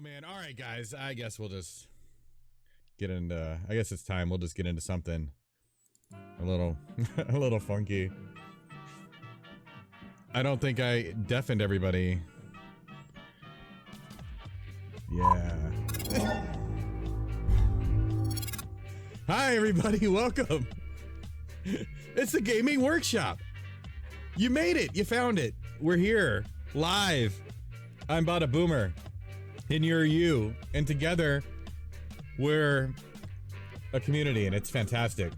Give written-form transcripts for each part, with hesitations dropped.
Oh man, all right guys, I guess we'll just get into, I guess it's time, we'll just get into something a little, a little funky. I don't think I deafened everybody. Yeah. Hi everybody, welcome. It's the gaming workshop. You made it, you found it. We're here, live. I'm Bada Boomer. And you're you, and together we're a community, and it's fantastic.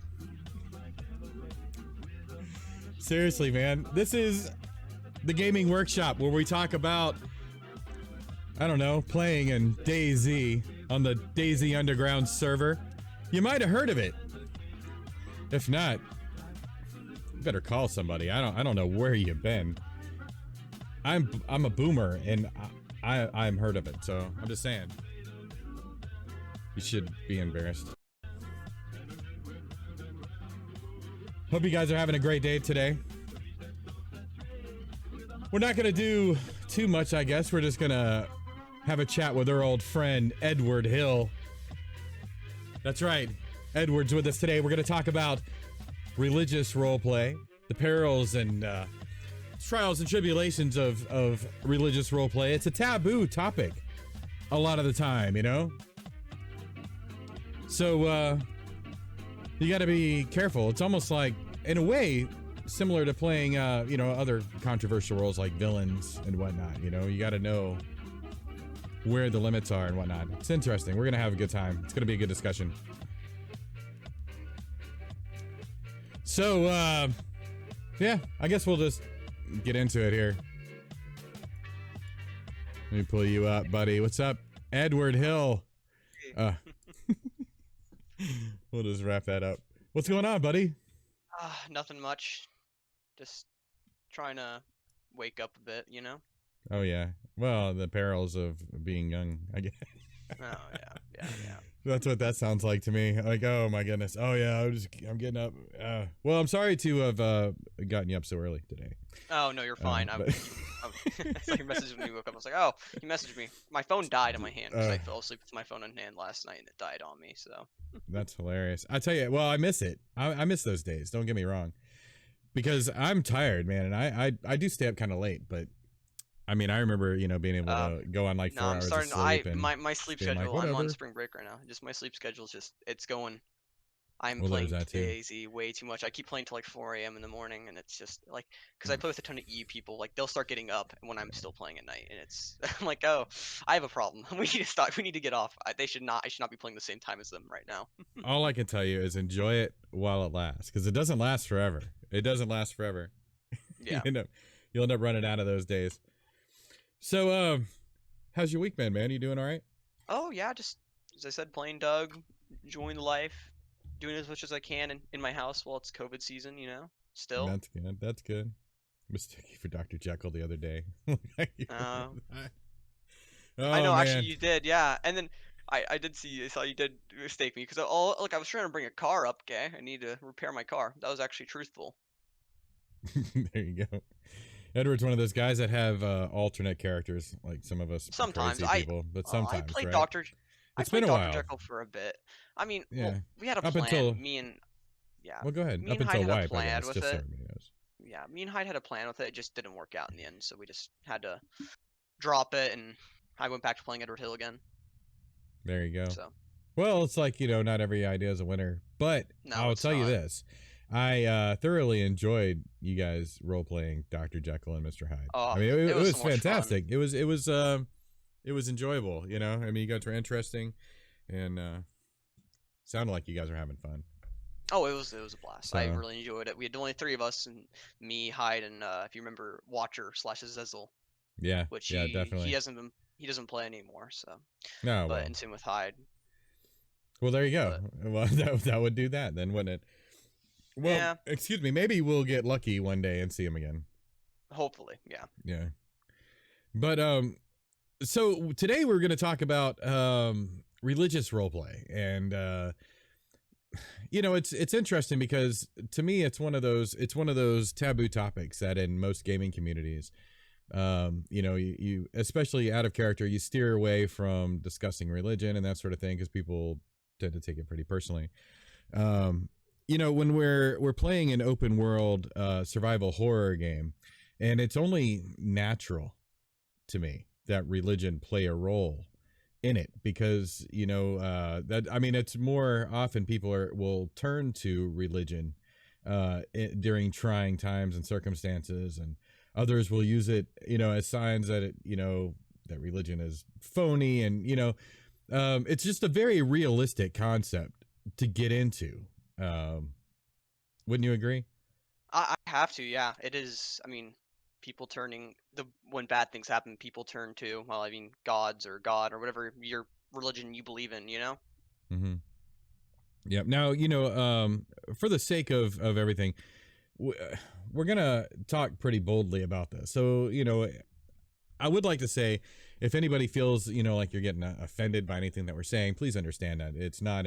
Seriously, man, this is the gaming workshop where we talk about, I don't know, playing in DayZ on the DayZ Underground server. You might have heard of it. If not, you better call somebody. I don't know where you've been. I'm a boomer, and I'm heard of it, so I'm just saying. You should be embarrassed. Hope you guys are having a great day today. We're not gonna do too much, I guess. We're just gonna have a chat with our old friend, Edward Hill. That's right, Edward's with us today. We're gonna talk about religious roleplay, the perils and trials and tribulations of religious roleplay. It's a taboo topic a lot of the time, you know? So, you gotta be careful. It's almost like, in a way, similar to playing, you know, other controversial roles like villains and whatnot, you know? You gotta know where the limits are and whatnot. It's interesting. We're gonna have a good time. It's gonna be a good discussion. So, yeah, I guess we'll just get into it here. Let me pull you up, buddy. What's up, Edward Hill? We'll just wrap that up. What's going on, buddy? Nothing much. Just trying to wake up a bit, you know? Oh yeah. Well, the perils of being young, I guess. Oh yeah. That's what that sounds like to me. Like, oh my goodness. Oh yeah, I'm getting up. Well, I'm sorry to have gotten you up so early today. Oh no, you're fine. I saw your message when you woke up. I was like, oh, you messaged me. My phone died in my hand because I fell asleep with my phone in hand last night and it died on me. So. That's hilarious. I tell you, well, I miss it. I miss those days. Don't get me wrong, because I'm tired, man, and I do stay up kind of late, but. I mean, I remember, you know, being able to go on like 4 hours of sleep. My sleep schedule, I'm on spring break right now. Just my sleep schedule is just, it's going, I'm playing DayZ way too much. I keep playing till like 4 a.m. in the morning, and it's just like, because I play with a ton of EU people, like they'll start getting up when I'm still playing at night, and it's, I'm like, oh, I have a problem. We need to stop. We need to get off. I should not be playing the same time as them right now. All I can tell you is enjoy it while it lasts, because it doesn't last forever. It doesn't last forever. Yeah. You'll end up running out of those days. So, how's your week been, man? You doing all right? Oh, yeah, just, as I said, playing Doug, enjoying the life, doing as much as I can in my house while it's COVID season, you know, still. That's good, that's good. I mistook you for Dr. Jekyll the other day. Oh, I know, man. Actually, you did, yeah. And then I saw you did mistake me, because I was trying to bring a car up, okay? I need to repair my car. That was actually truthful. There you go. Edward's one of those guys that have alternate characters, like some of us sometimes crazy people, but sometimes, I played right? Dr. It's been a while. Dr. Jekyll for a bit. I mean, yeah. Well, we had a up plan. Until, me and yeah. Well, go ahead. Me up and until Hyde had wipe, a plan I guess, with just it. so everybody knows. Yeah, me and Hyde had a plan with it. It just didn't work out in the end, so we just had to drop it, and I went back to playing Edward Hill again. There you go. So. Well, it's like, you know, not every idea is a winner, but no, I'll tell you this. I thoroughly enjoyed you guys role playing Dr. Jekyll and Mr. Hyde. Oh, I mean, it was so fantastic. It was enjoyable. You know, I mean, you guys were interesting, and sounded like you guys were having fun. Oh, it was a blast. So, I really enjoyed it. We had only 3 of us, and me, Hyde, and if you remember, Watcher / Azazel. Yeah. Which definitely. He doesn't play anymore. So. No. But and same with Hyde. Well, there you go. Well, that would do that then, wouldn't it? Well, yeah. Excuse me. Maybe we'll get lucky one day and see him again. Hopefully, yeah. Yeah. But so today we're going to talk about religious roleplay, and you know, it's interesting because to me it's one of those taboo topics that in most gaming communities You especially out of character, you steer away from discussing religion and that sort of thing because people tend to take it pretty personally. When we're playing an open world survival horror game, and it's only natural to me that religion play a role in it because it's more often people will turn to religion during trying times and circumstances, and others will use it as signs that that religion is phony, and it's just a very realistic concept to get into. Wouldn't you agree? I have to, yeah. It is. I mean, people when bad things happen, people turn to, well, I mean, gods or God or whatever your religion you believe in. Mm-hmm. Yeah. Now, for the sake of everything, we're gonna talk pretty boldly about this. So, I would like to say, if anybody feels like you're getting offended by anything that we're saying, please understand that it's not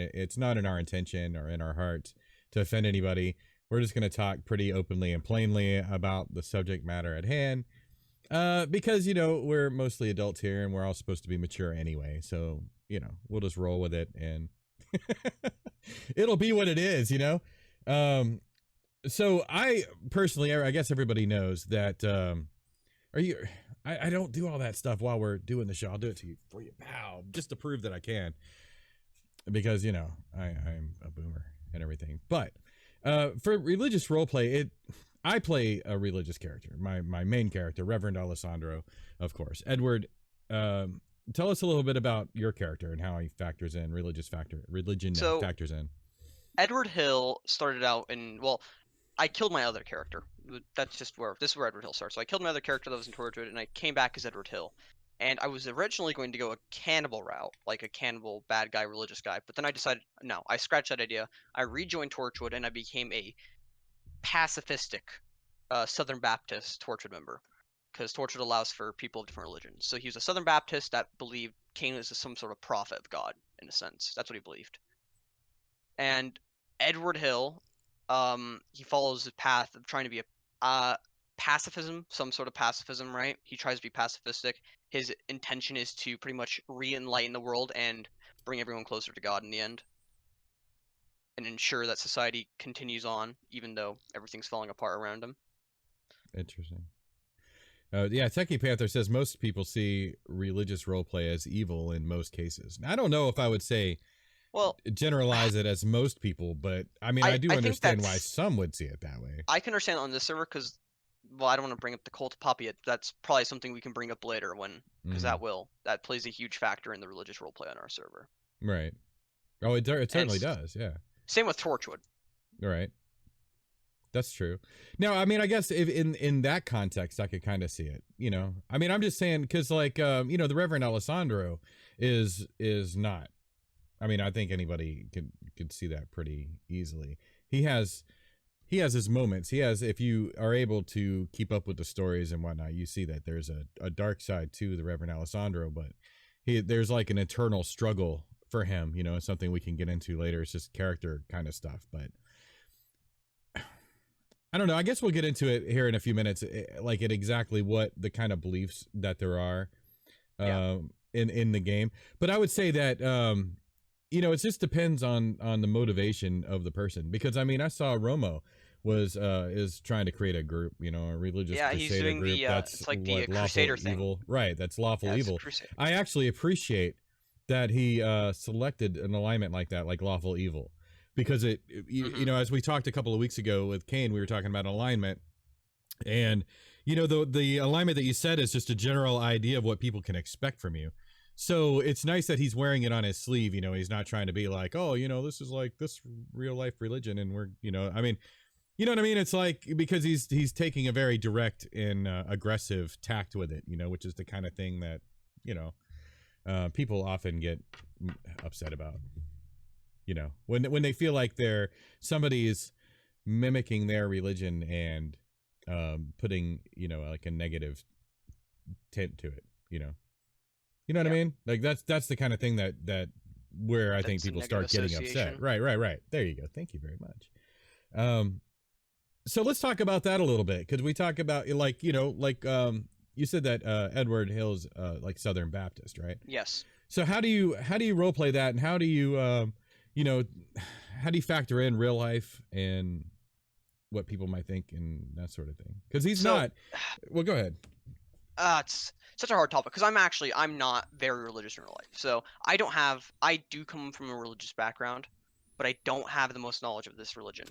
in our intention or in our heart to offend anybody. We're just going to talk pretty openly and plainly about the subject matter at hand, because we're mostly adults here and we're all supposed to be mature anyway. So we'll just roll with it and it'll be what it is. So I personally, I guess everybody knows that. I don't do all that stuff while we're doing the show. I'll do it for you, pal, just to prove that I can, because I'm a boomer and everything. But for religious role play, I play a religious character. My main character, Reverend Alessandro, of course. Edward, tell us a little bit about your character and how he factors in religion factors in. Edward Hill started out I killed my other character. This is where Edward Hill starts. So I killed my other character that was in Torchwood, and I came back as Edward Hill. And I was originally going to go a cannibal route, like a cannibal bad guy, religious guy. But then I decided, no, I scratched that idea. I rejoined Torchwood, and I became a pacifistic Southern Baptist Torchwood member, because Torchwood allows for people of different religions. So he was a Southern Baptist that believed Cain was some sort of prophet of God, in a sense. That's what he believed. And Edward Hill, he follows the path of trying to be a pacifism, some sort of pacifism, right? He tries to be pacifistic. His intention is to pretty much re-enlighten the world and bring everyone closer to God in the end, and ensure that society continues on even though everything's falling apart around him. Interesting. Yeah, Techie Panther says most people see religious roleplay as evil in most cases. I don't know if I would say generalize it as most people, but I mean, I do understand why some would see it that way. I can understand on this server because, I don't want to bring up the cult of Poppy yet. That's probably something we can bring up later because that plays a huge factor in the religious roleplay on our server. Right. Oh, it certainly does. Yeah. Same with Torchwood. Right. That's true. Now, I mean, I guess if in that context, I could kind of see it. I mean, I'm just saying because, like, the Reverend Alessandro is not. I mean, I think anybody could see that pretty easily. He has his moments. If you are able to keep up with the stories and whatnot, you see that there's a dark side to the Reverend Alessandro, but there's like an internal struggle for him. It's something we can get into later. It's just character kind of stuff, but I don't know. I guess we'll get into it here in a few minutes, like at exactly what the kind of beliefs that there are in the game. But I would say that it just depends on the motivation of the person, because I mean, I saw Romo is trying to create a group, a religious crusader he's doing group. It's like the crusader thing. Evil. Right, that's lawful evil. I actually appreciate that he selected an alignment like that, like lawful evil, because as we talked a couple of weeks ago with Kane, we were talking about alignment, and the alignment that you said is just a general idea of what people can expect from you. So it's nice that he's wearing it on his sleeve. He's not trying to be like, oh, this is like this real life religion, and we're, I mean, you know what I mean? It's like, because he's taking a very direct and aggressive tact with it, which is the kind of thing that, people often get upset about, when they feel like somebody's mimicking their religion and putting, like a negative tint to it, You know what I mean? Like that's the kind of thing that where I think people start getting upset. Right. There you go. Thank you very much. So let's talk about that a little bit, because we talk about you said that Edward Hill's like Southern Baptist, right? Yes. So how do you role play that, and how do you you know, how do you factor in real life and what people might think and that sort of thing? Because he's not. Well, go ahead. It's such a hard topic because I'm not very religious in real life. So I do come from a religious background, but I don't have the most knowledge of this religion.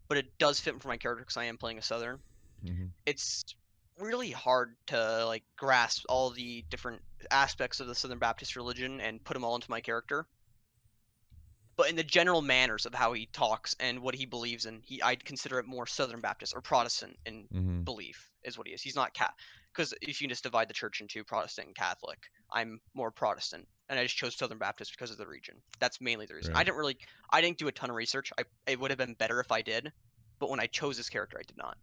But it does fit for my character because I am playing a Southern. Mm-hmm. It's really hard to like grasp all the different aspects of the Southern Baptist religion and put them all into my character. But in the general manners of how he talks and what he believes in, I'd consider it more Southern Baptist or Protestant in belief is what he is. He's not because if you just divide the church into Protestant and Catholic, I'm more Protestant, and I just chose Southern Baptist because of the region. That's mainly the reason. Right. I didn't do a ton of research. It would have been better if I did, but when I chose this character, I did not.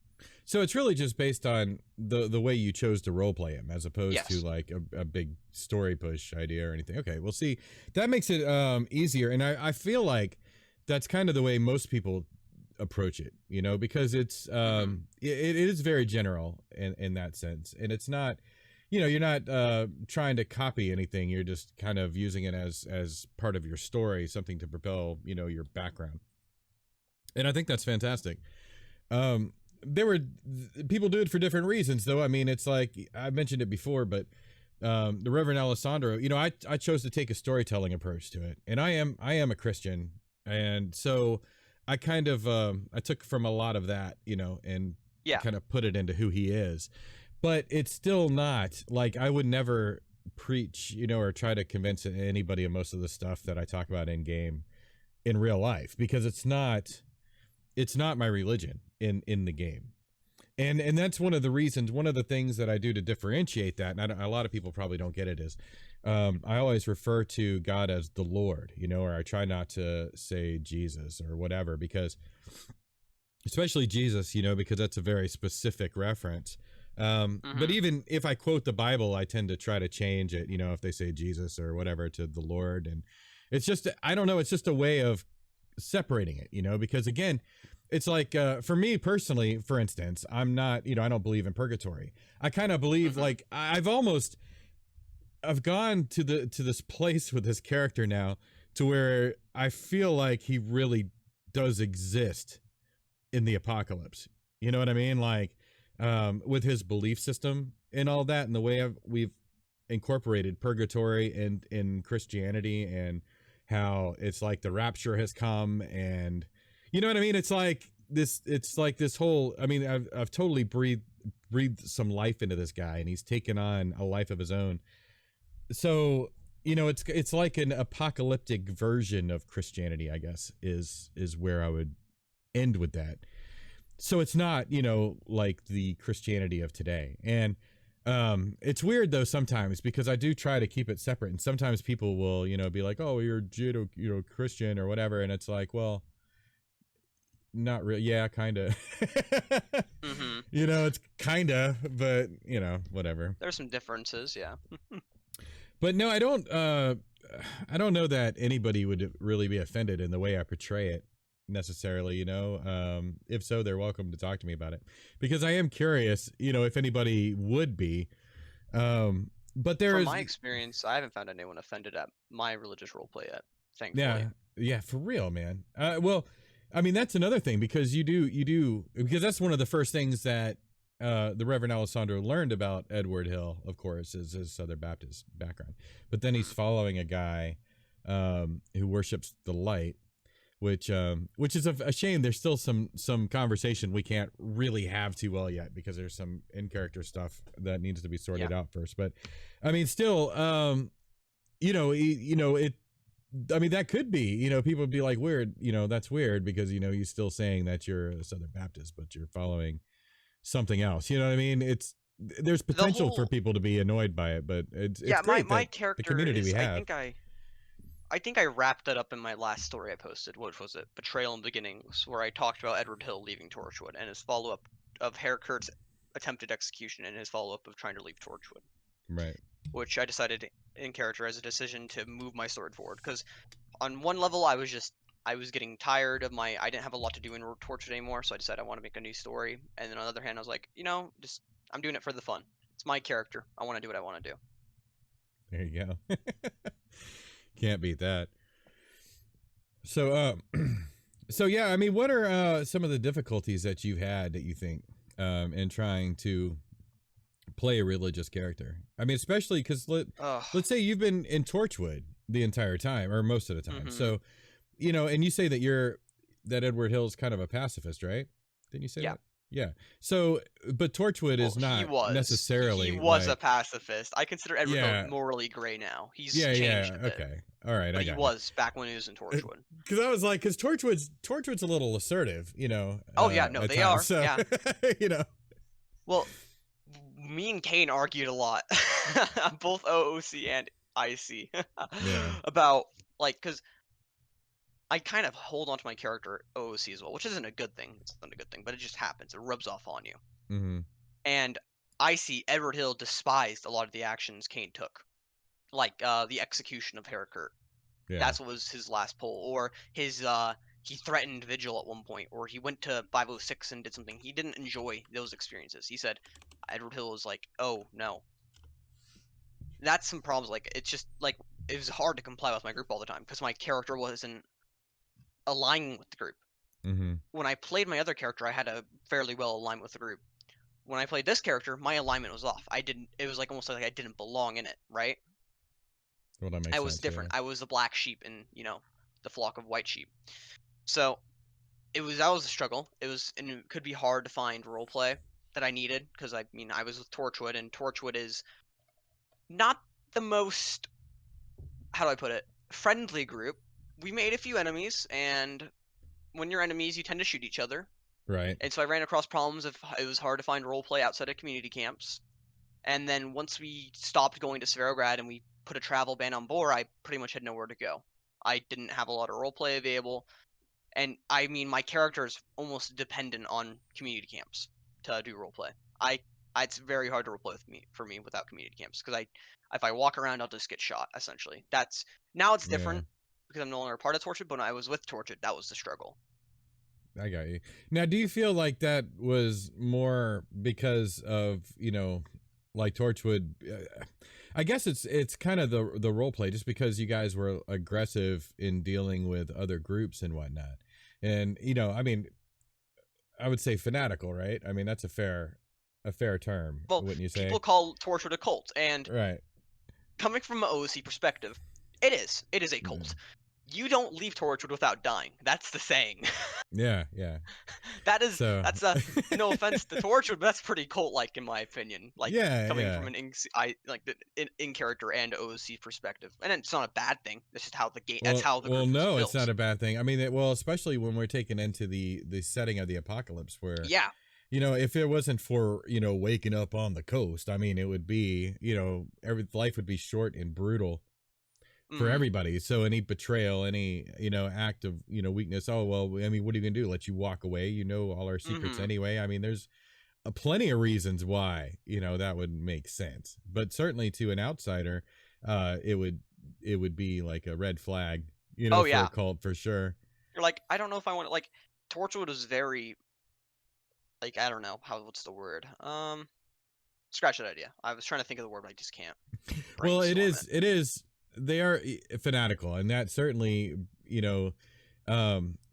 So it's really just based on the way you chose to roleplay him, as opposed to like a big story push idea or anything. Okay, well, see, that makes it easier, and I feel like that's kind of the way most people approach it, you know, because it's it is very general in that sense, and it's not, you know, you're not trying to copy anything. You're just kind of using it as part of your story, something to propel, you know, your background, and I think that's fantastic. There were people do it for different reasons, though. I mean, it's like I mentioned it before, but the Reverend Alessandro, you know, I chose to take a storytelling approach to it, and I am a Christian, and so I kind of I took from a lot of that, you know, and kind of put it into who he is. But it's still not like I would never preach, you know, or try to convince anybody of most of the stuff that I talk about in game in real life, because it's not my religion in the game. And that's one of the reasons, one of the things that I do to differentiate that, and a lot of people probably don't get it, is I always refer to God as the Lord, you know, or I try not to say Jesus or whatever, because especially Jesus, you know, because that's a very specific reference. But even if I quote the Bible, I tend to try to change it, you know, if they say Jesus or whatever, to the Lord. And it's just, I don't know, it's just a way of separating it, you know, because again, it's like for me personally, for instance, I'm not, you know, I don't believe in purgatory. I kind of believe like I've gone to this place with this character now to where I feel like he really does exist in the apocalypse. You know what I mean? Like with his belief system and all that, and the way we've incorporated purgatory in Christianity, and how it's like the rapture has come, and you know what I mean? It's like this whole, I mean, I've totally breathed some life into this guy, and he's taken on a life of his own. So, you know, it's like an apocalyptic version of Christianity, I guess, is where I would end with that. So it's not, you know, like the Christianity of today. And it's weird though sometimes, because I do try to keep it separate, and sometimes people will, you know, be like, oh, you're Judo, you know, Christian or whatever, and it's like, well, not really. Yeah, kind of. You know, it's kind of, but you know, whatever. There's some differences, yeah. But no, I don't know that anybody would really be offended in the way I portray it necessarily, you know. If so, they're welcome to talk to me about it, because I am curious, you know, if anybody would be. But from my experience, I haven't found anyone offended at my religious roleplay yet, thankfully. Yeah, for real, man. Well, I mean, that's another thing, because you do, because that's one of the first things that the Reverend Alessandro learned about Edward Hill, of course, is his Southern Baptist background. But then he's following a guy who worships the light, which is a shame. There's still some conversation we can't really have too well yet, because there's some in-character stuff that needs to be sorted out first. But I mean, still, you know, it. I mean, that could be, you know, people would be like, weird, you know, that's weird, because, you know, you're still saying that you're a Southern Baptist, but you're following something else. You know what I mean? There's potential for people to be annoyed by it, but it's great my that character the community is, we have. I think I wrapped that up in my last story I posted. What was it? Betrayal in Beginnings, where I talked about Edward Hill leaving Torchwood and his follow-up of Harcourt's attempted execution and his follow-up of trying to leave Torchwood. Right. Which I decided in character as a decision to move my sword forward, because on one level I was getting tired of I didn't have a lot to do in Torchwood anymore, so I decided I want to make a new story. And then on the other hand, I was like, you know, I'm doing it for the fun. It's my character. I want to do what I want to do. There you go. Can't beat that. So, so yeah, I mean, what are some of the difficulties that you've had that you think in trying to play a religious character? I mean, especially because let's say you've been in Torchwood the entire time or most of the time. So, you know, and you say that Edward Hill's kind of a pacifist, right? Didn't you say that? Yeah. So, but Torchwood is not necessarily. He was a pacifist. I consider Edward Hill morally gray now. He's changed a bit. Okay. All right. But he was back when he was in Torchwood. Because I was like, because Torchwood's a little assertive, you know. Oh yeah, no, they are. So, yeah. You know. Well, me and Kane argued a lot, both OOC and IC, about like because. I kind of hold on to my character OOC as well, which isn't a good thing. It's not a good thing, but it just happens. It rubs off on you. And I see Edward Hill despised a lot of the actions Kane took, like the execution of Harcourt. Yeah. That was his last pull, or his he threatened Vigil at one point, or he went to 506 and did something. He didn't enjoy those experiences. He said Edward Hill was like, "Oh no." That's some problems. Like it's just like it was hard to comply with my group all the time because my character wasn't aligning with the group. When I played my other character, I had a fairly well alignment with the group. When I played this character, my alignment was off. It was like almost like I didn't belong in it, right? Well, that makes I was different. Yeah. I was the black sheep in, you know, the flock of white sheep. So that was a struggle. And it could be hard to find roleplay that I needed because I mean I was with Torchwood, and Torchwood is not the most, how do I put it, friendly group. We made a few enemies, and when you're enemies, you tend to shoot each other. Right. And so I ran across problems of it was hard to find roleplay outside of community camps. And then once we stopped going to Sverograd and we put a travel ban on Bor, I pretty much had nowhere to go. I didn't have a lot of roleplay available. And I mean, my character is almost dependent on community camps to do roleplay. It's very hard to roleplay for me without community camps because if I walk around, I'll just get shot, essentially. Now it's different. Because I'm no longer a part of Torchwood, but when I was with Torchwood, that was the struggle. I got you. Now, do you feel like that was more because of, you know, like Torchwood? I guess it's kind of the role play, just because you guys were aggressive in dealing with other groups and whatnot. And, you know, I mean, I would say fanatical, right? I mean, that's a fair term, wouldn't you say? People call Torchwood a cult, and coming from an OOC perspective, it is a cult. You don't leave Torchwood without dying. That's the saying. Yeah. That's no offense to Torchwood, but that's pretty cult-like in my opinion. Like coming from an in character and OOC perspective, and it's not a bad thing. That's just how the game. That's how the group was built. It's not a bad thing. I mean, especially when we're taken into the setting of the apocalypse, where you know, if it wasn't for, you know, waking up on the coast, I mean, it would be, you know, life would be short and brutal for everybody. So any betrayal, any, you know, act of, you know, weakness, oh well, I mean, what are you gonna do, let you walk away? You know all our secrets anyway. I mean, there's plenty of reasons why, you know, that would make sense, but certainly to an outsider, it would be like a red flag, you know, for a cult for sure. You're like, I don't know if I want to, like, Torchwood is very, like, I don't know what's the word, scratch that idea. I was trying to think of the word, but I just can't. Well, it is they are fanatical, and that certainly, you know,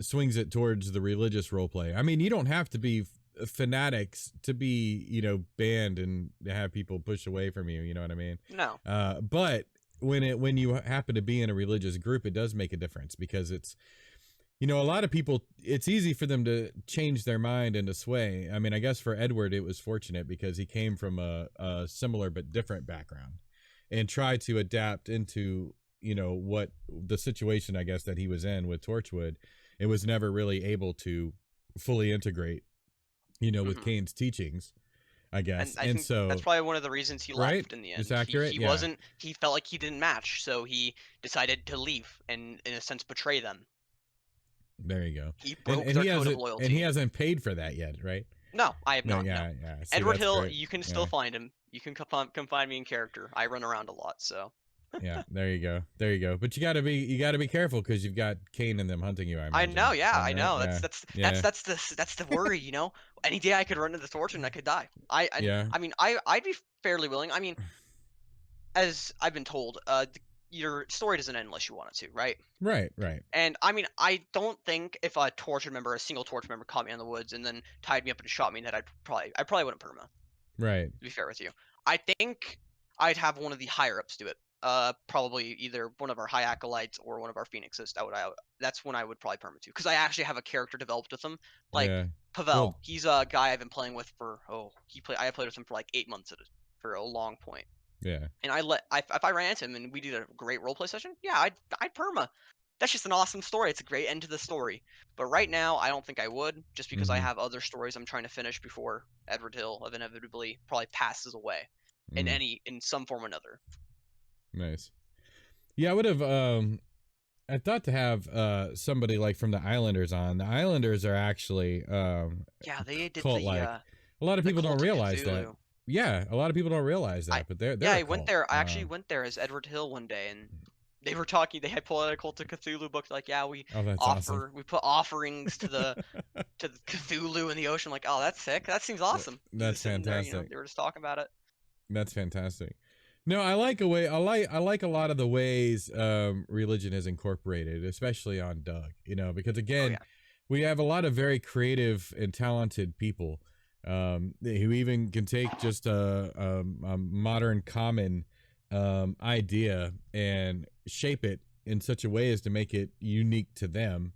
swings it towards the religious role play. I mean, you don't have to be fanatics to be, you know, banned and have people push away from you, you know what I mean? No. But when you happen to be in a religious group, it does make a difference, because it's, you know, a lot of people, it's easy for them to change their mind and to sway. I mean, I guess for Edward, it was fortunate because he came from a similar but different background and tried to adapt into, you know, what the situation, I guess, that he was in with Torchwood. It was never really able to fully integrate, you know, with Kane's teachings, I guess. And so that's probably one of the reasons he left in the end. It's accurate. He felt like he didn't match, so he decided to leave and, in a sense, betray them. There you go. He broke their code of loyalty. And he hasn't paid for that yet, right? No, I have not. Yeah. See, Edward Hill, great. You can still find him. You can come find me in character. I run around a lot, so. Yeah, there you go. But you gotta be careful, because you've got Kane and them hunting you. I know. Yeah, I know. That's the worry. You know, any day I could run into the torch and I could die. I mean, I'd be fairly willing. I mean, as I've been told, your story doesn't end unless you want it to, right? Right, right. And I mean, I don't think if a single torture member caught me in the woods and then tied me up and shot me in the head, I probably wouldn't perma. Right. To be fair with you, I think I'd have one of the higher ups do it. Probably either one of our high acolytes or one of our phoenixes. That's when I would probably perma to, because I actually have a character developed with him. Like Yeah. Pavel, Well, he's a guy I've been playing with for I played with him for like 8 months for a long point. yeah. And if I ran into him and we did a great roleplay session, yeah, I'd perma. That's just an awesome story. It's a great end to the story. But right now, I don't think I would, just because I have other stories I'm trying to finish before Edward Hill inevitably probably passes away in some form or another. Nice. Yeah, I would have I thought to have somebody like from the Islanders on. The Islanders are actually yeah, they did cult like. A lot of people don't realize that. Yeah, a lot of people don't realize that, but they're I went there. I actually went there as Edward Hill one day, and they were talking. They had pulled out a Cult of Cthulhu book. Like, yeah, we awesome. we put offerings to the Cthulhu in the ocean. Like, oh, that's sick. That seems awesome. That's fantastic. There, they were just talking about it. That's fantastic. No, I like a lot of the ways religion is incorporated, especially on Doug. Because again, we have a lot of very creative and talented people who even can take just a modern common idea and shape it in such a way as to make it unique to them.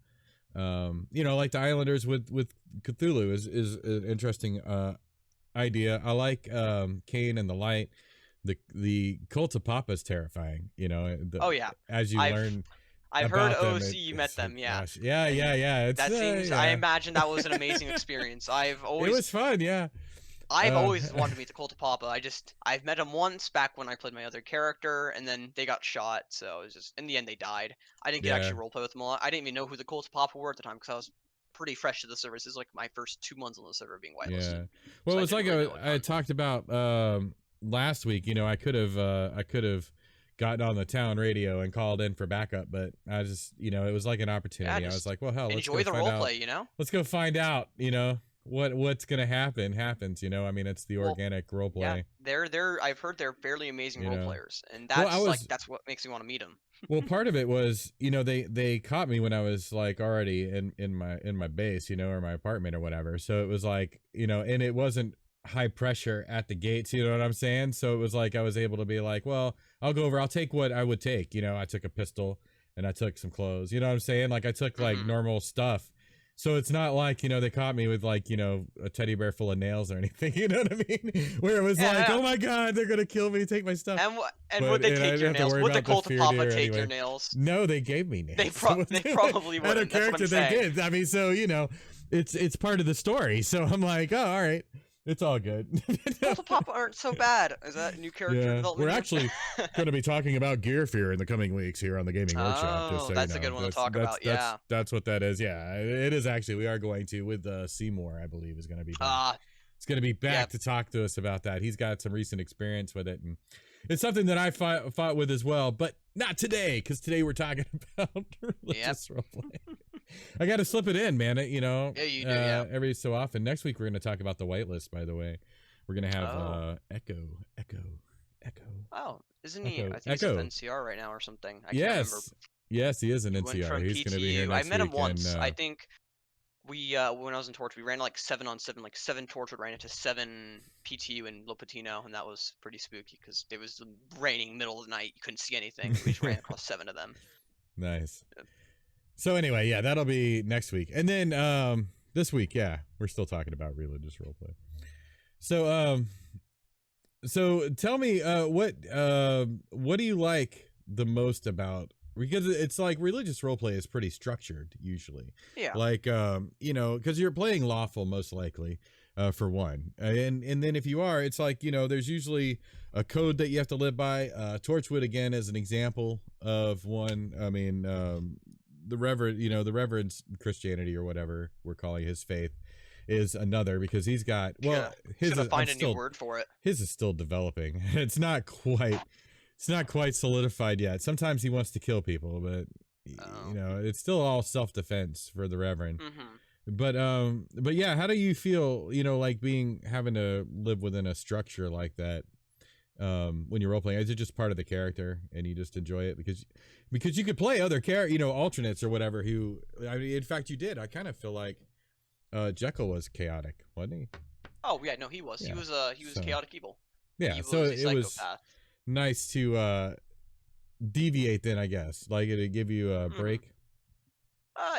Like the Islanders with Cthulhu is an interesting idea. I like Cain and the Light. The Cult of Papa is terrifying. As you learn. I've heard OC you met them, yeah. Gosh. Yeah. That seems. I imagine that was an amazing experience. It was fun, yeah. I've always wanted to meet the Cult of Papa. I've met them once back when I played my other character, and then they got shot. So it was just in the end they died. I didn't get actually roleplay with them a lot. I didn't even know who the Cult of Papa were at the time because I was pretty fresh to the server. This is like my first 2 months on the server being whitelisted. Yeah. Well, so it's like I talked about last week. I could have gotten on the town radio and called in for backup, but I just it was like an opportunity. I was like, well, hell, let's enjoy the roleplay. Let's go find out. What's gonna happens. I mean, it's the organic roleplay. Yeah, I've heard they're fairly amazing role players, and that's what makes me want to meet them. Well, part of it was, they caught me when I was like already in my base, or my apartment or whatever. So it was like, and it wasn't high pressure at the gates, you know what I'm saying? So it was like I was able to be like, well, I'll go over, I'll take what I would take. I took a pistol and I took some clothes, you know what I'm saying? Like I took like normal stuff. So it's not like, they caught me with like, a teddy bear full of nails or anything, you know what I mean? Where it was oh my God, they're going to kill me, take my stuff. And would they take your nails? Would the Cult of Papa take your nails? No, they gave me nails. They probably would. Out of character, they did. I mean, so, it's part of the story. So I'm like, oh, all right. It's all good. Cult of Papa aren't so bad. Is that new character development? We're actually going to be talking about Gear Fear in the coming weeks here on the Gaming Workshop. Just so that's a good one to talk about. Yeah, that's what that is. Yeah, it is actually. We are going to with Seymour, I believe, is going to be back. It's going to be back to talk to us about that. He's got some recent experience with it, and it's something that I fought with as well, but not today, because today we're talking about religious roleplay. I got to slip it in, man. Yeah, you do. Every so often. Next week we're going to talk about the whitelist. By the way, we're going to have Echo. Oh, isn't he? I think he's in NCR right now or something. I can't remember. Yes, he is in NCR. He's going to be here next week. I met him once. I think we when I was in Torch, we ran like 7-on-7, like 7 Torch ran into 7 PTU in Lopatino, and that was pretty spooky because it was raining middle of the night. You couldn't see anything. We just ran across 7 of them. Nice. So anyway, yeah, that'll be next week. And then this week, yeah, we're still talking about religious roleplay. So tell me what do you like the most about, because it's like religious roleplay is pretty structured usually. Yeah. Like because you're playing lawful most likely, for one. And then if you are, it's like, there's usually a code that you have to live by. Torchwood again is an example of one. I mean, the Reverend's Christianity or whatever we're calling his faith is another, because he's got, his is, find a new word for it. His is still developing. It's not quite solidified yet. Sometimes he wants to kill people, but it's still all self-defense for the Reverend. But yeah, how do you feel, like having to live within a structure like that? when you're role playing? Is it just part of the character and you just enjoy it because you could play other alternates or whatever who, I mean, in fact you did. I kind of feel like Jekyll was chaotic, wasn't he? Oh yeah, no, he was. Yeah. He was chaotic evil. Yeah, so it was nice to deviate then, I guess. Like it'd give you a break.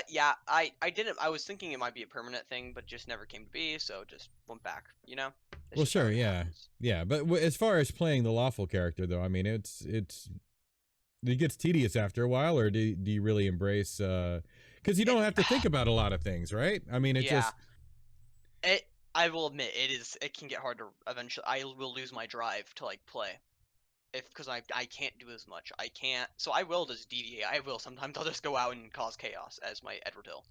Yeah, I didn't. I was thinking it might be a permanent thing, but just never came to be. So just went back. It's well, sure, yeah, happens. Yeah. But as far as playing the lawful character, though, I mean, it gets tedious after a while, or do you really embrace? Because you don't have to think about a lot of things, right? I mean, I will admit it can get hard to eventually. I will lose my drive to like play. Because I can't do as much. I can't. So I will just deviate. I will. Sometimes I'll just go out and cause chaos as my Edward Hill.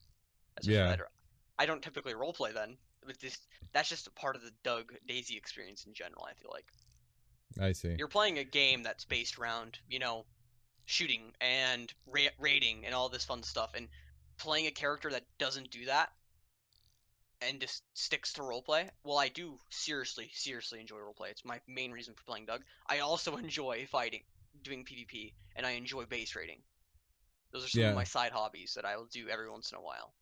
I don't typically roleplay then. That's just a part of the DayZ experience in general, I feel like. I see. You're playing a game that's based around, shooting and raiding and all this fun stuff. And playing a character that doesn't do that and just sticks to roleplay. Well, I do seriously enjoy roleplay. It's my main reason for playing Doug. I also enjoy fighting, doing PvP, and I enjoy base raiding. Those are some of my side hobbies that I will do every once in a while.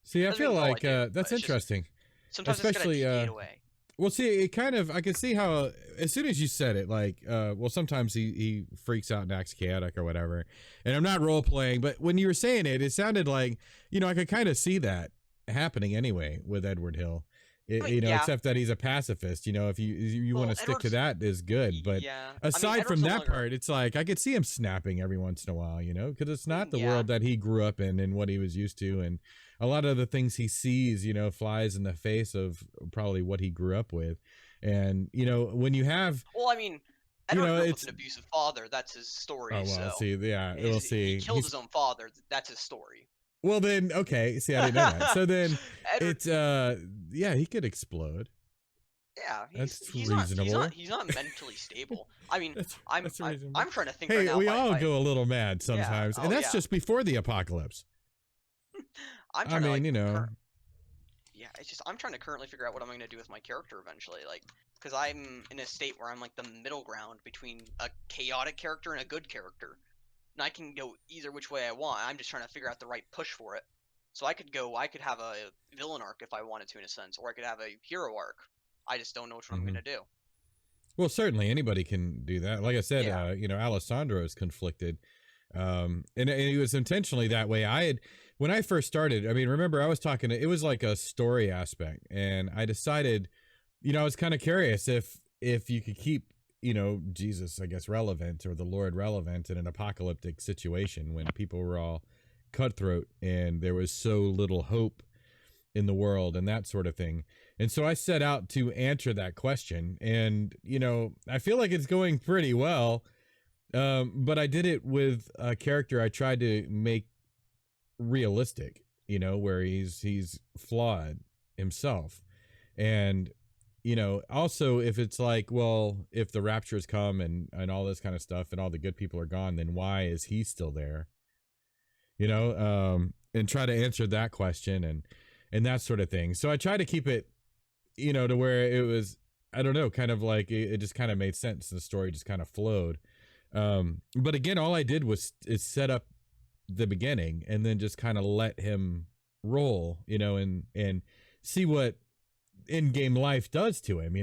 See, I feel like that's interesting. Sometimes especially, it's gotta deviate away. Well, see, it kind of, I can see how, as soon as you said it, like, well, sometimes he freaks out and acts chaotic or whatever. And I'm not role playing, but when you were saying it, it sounded like, I could kind of see that happening anyway with Edward Hill. Except that he's a pacifist. If you want to stick to that is good, but aside from that part, it's like I could see him snapping every once in a while, because it's not the world that he grew up in and what he was used to, and a lot of the things he sees, flies in the face of probably what he grew up with, and when you have, well, I mean, Edward Hill was an abusive father. That's his story. Oh well, so see, yeah, we'll see. He killed his own father. That's his story. Well then, okay. See, I didn't know that. So then, it's he could explode. Yeah, that's reasonable. He's not mentally stable. I mean, I'm trying to think. Hey, right now we all go a little mad sometimes, and that's just before the apocalypse. I'm trying it's just I'm trying to currently figure out what I'm going to do with my character eventually, like, because I'm in a state where I'm like the middle ground between a chaotic character and a good character. And I can go either which way I want. I'm just trying to figure out the right push for it. So I could have a villain arc if I wanted to, in a sense, or I could have a hero arc. I just don't know which one I'm going to do. Well, certainly anybody can do that. Like I said, Alessandro is conflicted. And it was intentionally that way. When I first started, I mean, remember I was talking, it was like a story aspect. And I decided, I was kind of curious if you could keep, Jesus, I guess, relevant, or the Lord relevant in an apocalyptic situation when people were all cutthroat and there was so little hope in the world and that sort of thing. And so I set out to answer that question, and I feel like it's going pretty well, but I did it with a character I tried to make realistic, where he's flawed himself. And also, if it's like, well, if the rapture's come and all this kind of stuff and all the good people are gone, then why is he still there? And try to answer that question and that sort of thing. So I try to keep it, to where it was, I don't know, kind of like it just kind of made sense. The story just kind of flowed. But again, all I did is set up the beginning and then just kind of let him roll, and see what in-game life does to him,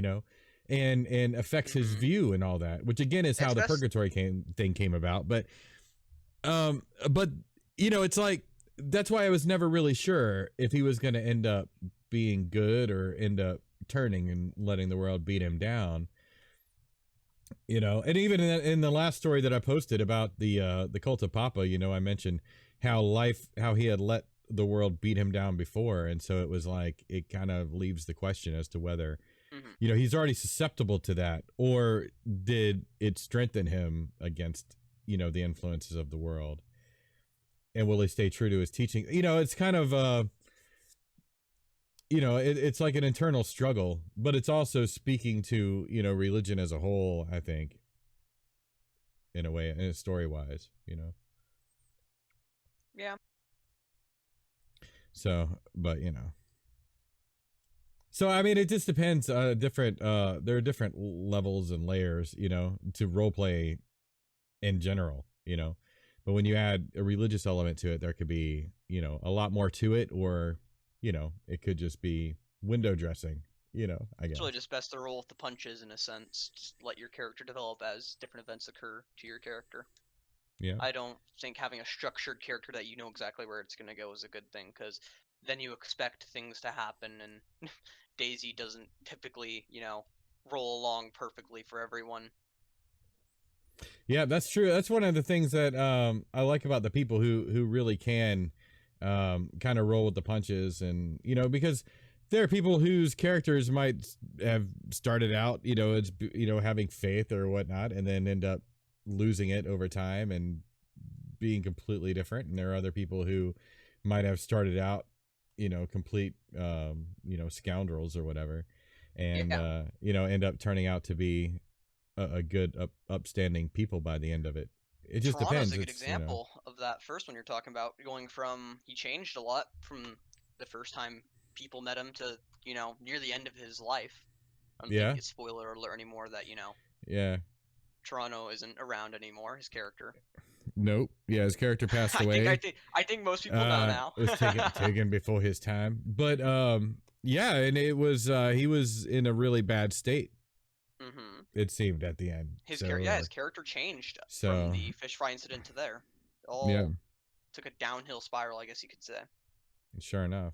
and affects his view and all that, which again is how the purgatory thing came about. But it's like, that's why I was never really sure if he was going to end up being good or end up turning and letting the world beat him down, and even in the last story that I posted about the cult of Papa, I mentioned how he had let the world beat him down before, and so it was like it kind of leaves the question as to whether he's already susceptible to that, or did it strengthen him against the influences of the world, and will he stay true to his teaching? It's kind of it's like an internal struggle, but it's also speaking to religion as a whole, I think, in a way, and story wise, yeah. So, but, So I mean, it just depends. Different. There are different levels and layers, to role play in general, But when you add a religious element to it, there could be, a lot more to it, or, it could just be window dressing, I guess. It's really just best to roll with the punches in a sense. Just let your character develop as different events occur to your character. Yeah. I don't think having a structured character that you know exactly where it's going to go is a good thing, because then you expect things to happen, and DayZ doesn't typically, roll along perfectly for everyone. Yeah, that's true. That's one of the things that I like about the people who really can kind of roll with the punches, and because there are people whose characters might have started out, as having faith or whatnot, and then end up losing it over time and being completely different. And there are other people who might have started out, complete, scoundrels or whatever, and end up turning out to be a good upstanding people by the end of it. It just Toronto's depends. a good example of that first one you're talking about, going from, he changed a lot from the first time people met him to, near the end of his life. I don't think it's spoiler alert anymore that, yeah, Toronto isn't around anymore, his character. Nope. Yeah, his character passed away. I think most people know now. Was taken before his time. But yeah, and it was he was in a really bad state. Mm-hmm. It seemed at the end. His character changed from the fish fry incident to there. Took a downhill spiral, I guess you could say. Sure enough.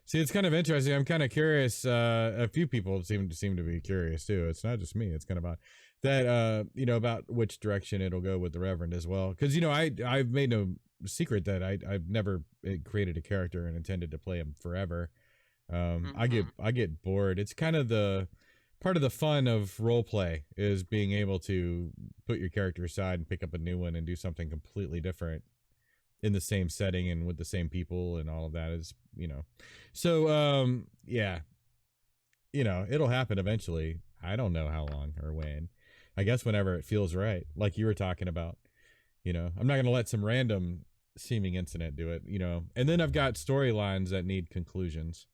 See, it's kind of interesting. I'm kind of curious. A few people seem to be curious too. It's not just me. It's kind of about that. About which direction it'll go with the Reverend as well. Because I've made no secret that I've never created a character and intended to play him forever. I get bored. It's kind of the part of the fun of role play is being able to put your character aside and pick up a new one and do something completely different in the same setting and with the same people, and all of that is, so yeah, it'll happen eventually. I don't know how long or when. I guess whenever it feels right, like you were talking about. I'm not gonna let some random seeming incident do it, and then I've got storylines that need conclusions,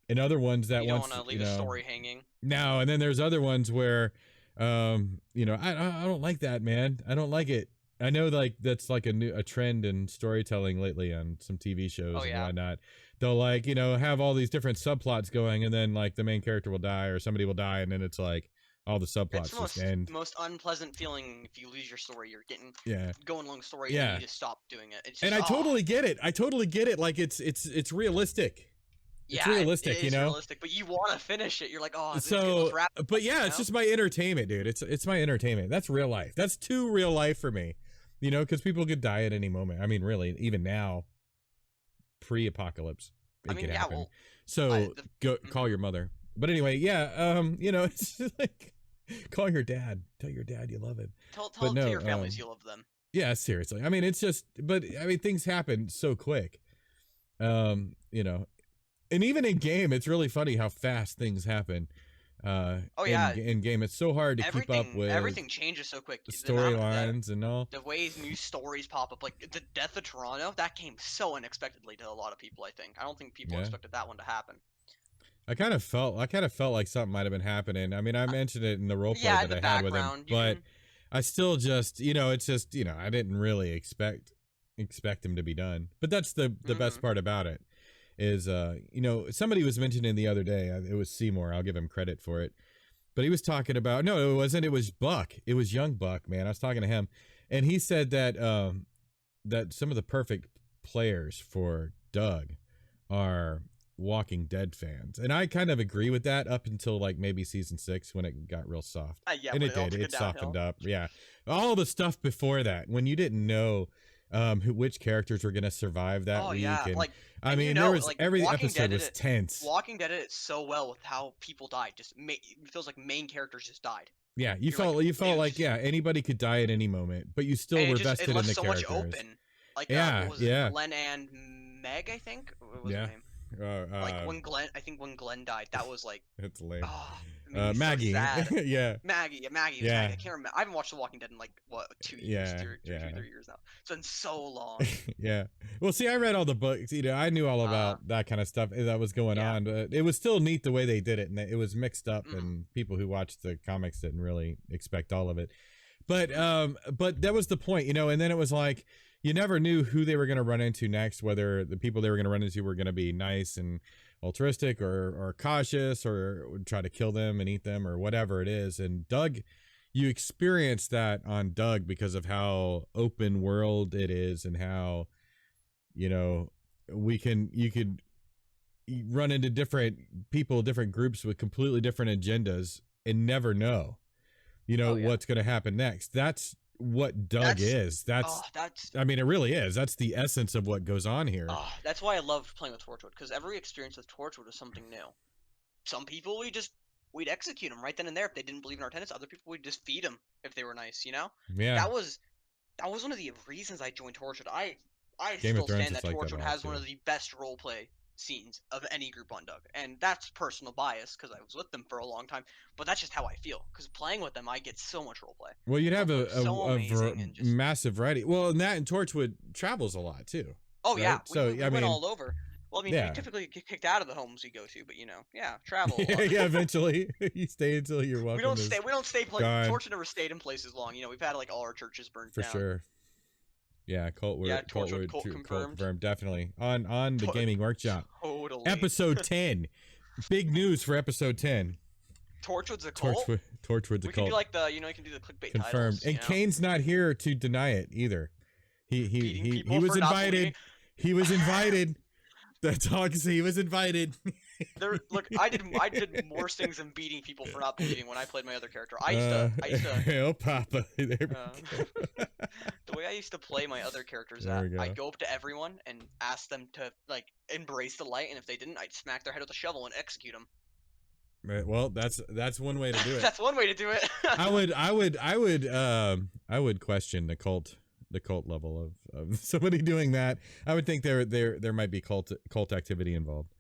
and other ones that you don't want to leave a story hanging. No, and then there's other ones where I don't like that, man. I don't like it. I know, like, that's like a trend in storytelling lately on some TV shows and whatnot. They'll have all these different subplots going, and then like the main character will die or somebody will die, and then it's like all the subplots just end. It's the most unpleasant feeling if you lose your story. You're getting going along the story, and you just stop doing it. It's just, I totally get it. I totally get it. Like it's realistic. It's realistic, it is realistic, but you want to finish it. You're like, oh, so, but yeah, it's just my entertainment, dude. It's my entertainment. That's real life. That's too real life for me, because people could die at any moment. I mean, really, even now, pre-apocalypse, it could happen. Well, so go call your mother. But anyway, it's just like call your dad. Tell your dad you love him. Tell your families you love them. Yeah, seriously. I mean, it's just, but I mean, things happen so quick. And even in game, it's really funny how fast things happen. In game, it's so hard to keep up with. Everything changes so quick. Storylines and all. The ways new stories pop up, like the death of Toronto, that came so unexpectedly to a lot of people. I don't think people expected that one to happen. I kind of felt like something might have been happening. I mean, I mentioned it in the roleplay that I had with him, but I still just, it's just, I didn't really expect him to be done. But that's the best part about it. Is somebody was mentioning the other day, it was Seymour, I'll give him credit for it, but he was talking about, no, it wasn't, it was Buck, it was young Buck, man. I was talking to him, and he said that that some of the perfect players for Doug are Walking Dead fans, and I kind of agree with that up until like maybe season 6 when it got real soft. And it softened up. All the stuff before that, when you didn't know which characters were gonna survive that week. And there was every episode was tense. Walking Dead did it so well with how people died. It feels like main characters just died. Yeah, you felt like anybody could die at any moment, but you still were vested in the characters. It left so much open. Like Glenn and Meg, I think. What was her name? Like when Glenn died, that was like it's lame. It made me Maggie. so sad. Yeah. Maggie. Yeah, Maggie. Yeah. Maggie. I can't remember. I haven't watched The Walking Dead in like what 2 years, Yeah. 3 years now. It's been so long. Yeah. Well, see, I read all the books. You know, I knew all about that kind of stuff that was going on, but it was still neat the way they did it, and it was mixed up, and people who watched the comics didn't really expect all of it. But that was the point, you know. And then it was like you never knew who they were going to run into next, whether the people they were going to run into were going to be nice and altruistic or cautious or would try to kill them and eat them or whatever it is. And Doug, you experience that on Doug because of how open world it is and how, you know, you could run into different people, different groups with completely different agendas and never know, you know, what's going to happen next. That's what Doug is. I mean, it really is. That's the essence of what goes on here. That's why I love playing with Torchwood, because every experience with Torchwood is something new. Some people we'd execute them right then and there if they didn't believe in our tenets. Other people we'd just feed them if they were nice, you know? Yeah. That was one of the reasons I joined Torchwood. I still stand that Torchwood has one of the best roleplay scenes of any group on Doug, and that's personal bias because I was with them for a long time, but that's just how I feel, because playing with them I get so much roleplay. Well, you'd have a massive variety. Well, and that and Torchwood travels a lot too. Oh right? Yeah, so we went all over. Well, I mean, we typically get kicked out of the homes we go to, but you know, travel. Yeah, eventually you stay until you're welcome. We don't stay. Torchwood never stayed in places long. You know, we've had like all our churches burned down. For sure. Yeah, cult confirmed, definitely on the Gaming Workshop. Totally. Episode 10, big news for episode 10. Torchwood's a cult. Torchwood's a cult. We can do like you can do the clickbait confirmed. Titles, and Kane's not here to deny it either. He was invited. He was invited. That's all I can say. He was invited. Look, I did worse things than beating people for not believing when I played my other character. I used to. Oh, Papa. There we go. The way I used to play my other characters, I'd go up to everyone and ask them to like embrace the light, and if they didn't, I'd smack their head with a shovel and execute them. Well, that's one way to do it. That's one way to do it. I would question the cult level of somebody doing that. I would think there might be cult activity involved.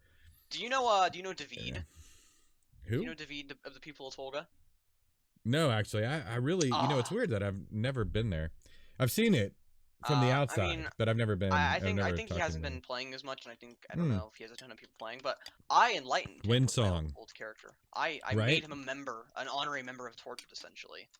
Do you know David? Yeah. Who? Do you know David of the People of Tolga? No, actually, I really, it's weird that I've never been there. I've seen it from the outside, but I've never been. I think he hasn't been playing as much, and I don't know if he has a ton of people playing. But I enlightened him with my old character. I made him an honorary member of Torchwood, essentially.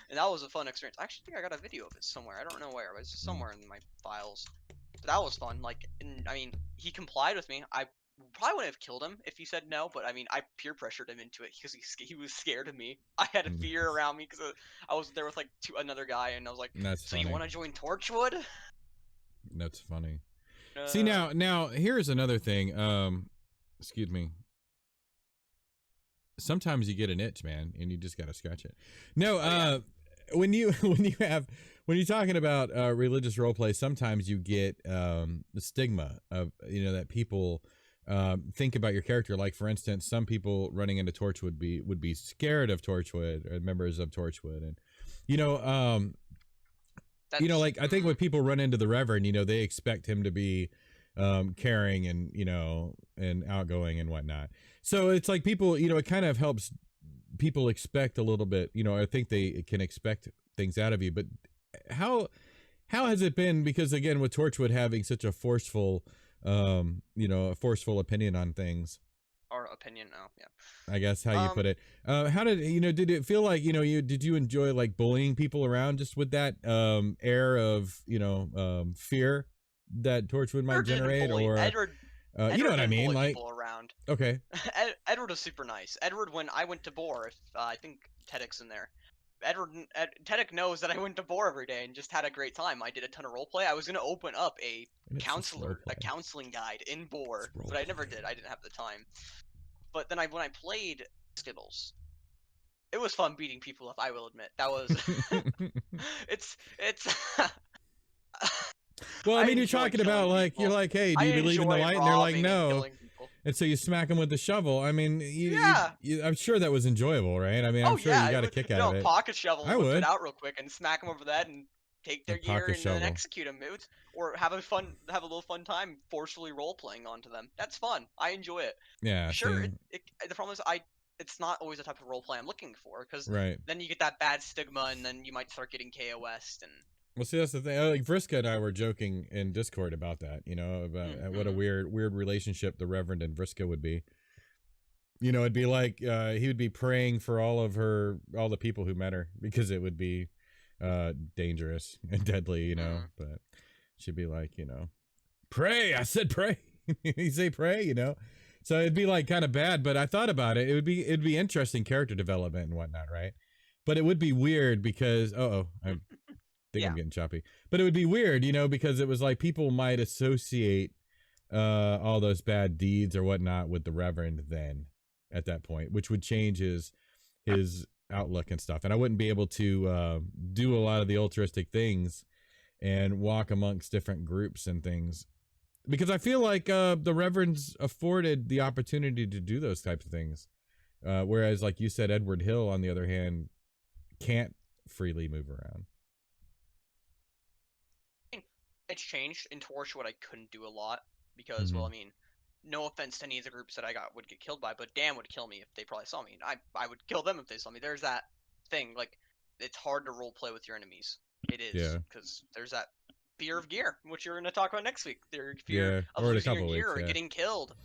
And that was a fun experience. I actually think I got a video of it somewhere. I don't know where, but it's somewhere in my files. But that was fun. Like, I mean, he complied with me. I probably wouldn't have killed him if he said no, but I mean, I peer pressured him into it because he was scared of me. I had a fear around me because I was there with like another guy, and I was like, "So you want to join Torchwood?" That's funny. See, now here's another thing. Excuse me. Sometimes you get an itch, man, and you just gotta scratch it. No, when you're talking about religious roleplay, sometimes you get the stigma of that people think about your character. Like, for instance, some people running into Torchwood would be scared of Torchwood or members of Torchwood, and like I think when people run into the Reverend, they expect him to be caring and and outgoing and whatnot. So it's like people, it kind of helps people expect a little bit. I think they can expect things out of you. But how has it been? Because again, with Torchwood having such a forceful, opinion on things. Or opinion, yeah. I guess how you put it. How did did it feel like did you enjoy like bullying people around just with that air of fear that Torchwood might generate, or Edward you know what I mean, like around. Okay. Edward was super nice. Edward, when I went to Boar, I think Tedek's in there. Tedek knows that I went to Boar every day and just had a great time. I did a ton of roleplay. I was gonna open up a counseling guide in Boar, but I never did. I didn't have the time. But then when I played Skittles, it was fun beating people up. I will admit that was. it's. Well, I mean, you're talking about like people. You're like, hey, do you believe in the light? And they're like, no. And so you smack them with the shovel. I mean, I'm sure that was enjoyable, right? I mean, I'm sure you got a kick out of it. Pocket shovel, whip it out real quick, and smack them over the head, and take their gear and then execute them. Or have a little fun time forcefully role playing onto them. That's fun. I enjoy it. Yeah. Sure. The problem is it's not always the type of role play I'm looking for, because right. then you get that bad stigma, and then you might start getting KOS'd. And well, see, that's the thing. Like Vriska and I were joking in Discord about that. You know, about what a weird relationship the Reverend and Vriska would be. You know, it'd be like he would be praying for all the people who met her, because it would be dangerous and deadly. You know, but she'd be like, you know, pray. I said pray. You say pray. You know. So it'd be like kind of bad, but I thought about it. It'd be interesting character development and whatnot, right? But it would be weird because I think I'm getting choppy. But it would be weird, you know, because it was like people might associate all those bad deeds or whatnot with the Reverend then at that point, which would change his outlook and stuff. And I wouldn't be able to do a lot of the altruistic things and walk amongst different groups and things. Because I feel like the Reverends afforded the opportunity to do those types of things. Whereas, like you said, Edward Hill, on the other hand, can't freely move around. It's changed in Torchwood. I couldn't do a lot because, well, I mean, no offense to any of the groups that I would get killed by, but Dan would kill me if they probably saw me. I would kill them if they saw me. There's that thing. Like, it's hard to role play with your enemies. It is, because there's that fear of gear, which you're going to talk about next week. Their fear of losing your gear or getting killed.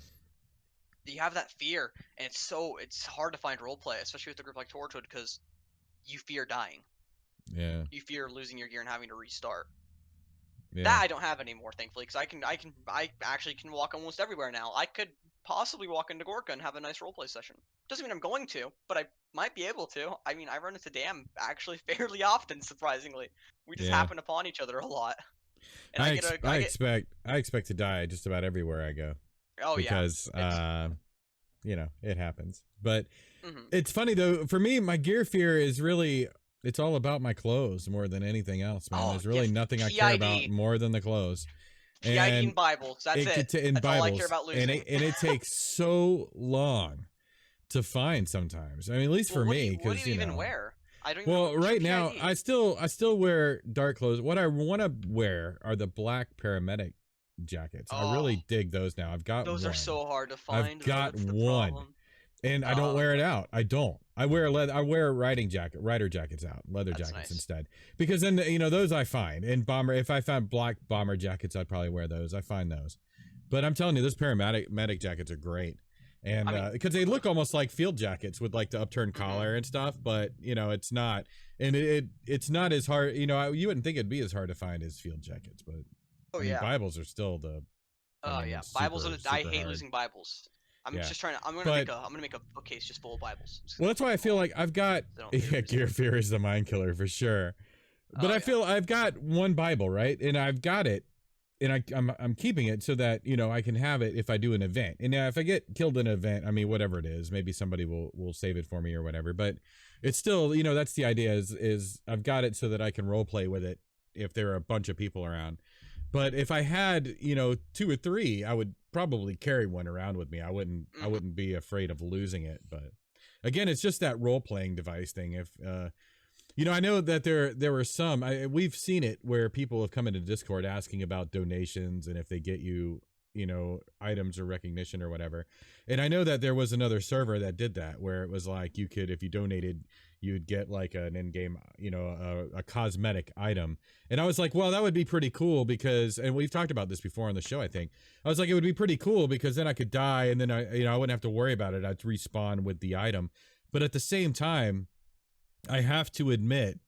You have that fear, and it's hard to find roleplay, especially with a group like Torchwood, because you fear dying. Yeah. You fear losing your gear and having to restart. Yeah. That I don't have anymore, thankfully, because I actually can walk almost everywhere now. I could possibly walk into Gorka and have a nice roleplay session. Doesn't mean I'm going to, but I might be able to. I mean, I run into Dan actually fairly often, surprisingly. We just happen upon each other a lot. And I expect to die just about everywhere I go. Oh, because, you know, it happens. But it's funny, though. For me, my gear fear is really, it's all about my clothes more than anything else, man. There's really nothing I care about more than the clothes. PID and Bibles. That's it. That's all I care about losing. And it takes so long to find sometimes. I mean, at least for me. What do you even wear? I don't well, right now, I still wear dark clothes. What I want to wear are the black paramedic jackets. I really dig those now. I've got those one. Are so hard to find. I've got one, and I don't wear it out. I don't. I wear rider jackets out, leather jackets instead, because then you know those I find. And if I found black bomber jackets, I'd probably wear those. I find those, but I'm telling you, those medic jackets are great. And because they look almost like field jackets with like the upturned collar and stuff, but you know it's not, and it's not as hard. You know, you wouldn't think it'd be as hard to find as field jackets, but Bibles are still the. Bibles. I hate losing Bibles. I'm just trying to. I'm gonna make a bookcase just full of Bibles. Well, that's why I feel like I've got gear fear is the mind killer for sure, but I feel I've got one Bible, right, and I've got it. And I'm keeping it so that, you know, I can have it if I do an event. And now if I get killed in an event, I mean, whatever it is, maybe somebody will save it for me or whatever. But it's still, you know, that's the idea is I've got it so that I can role play with it if there are a bunch of people around. But if I had, you know, 2 or 3, I would probably carry one around with me. I wouldn't be afraid of losing it. But again, it's just that role playing device thing. If you know, I know that there were some, we've seen it where people have come into Discord asking about donations and if they get you, you know, items or recognition or whatever. And I know that there was another server that did that where it was like you could, if you donated, you'd get like an in-game, you know, a cosmetic item. And I was like, well, that would be pretty cool because, and we've talked about this before on the show, I think. I was like, it would be pretty cool because then I could die and then I wouldn't have to worry about it. I'd respawn with the item. But at the same time, I have to admit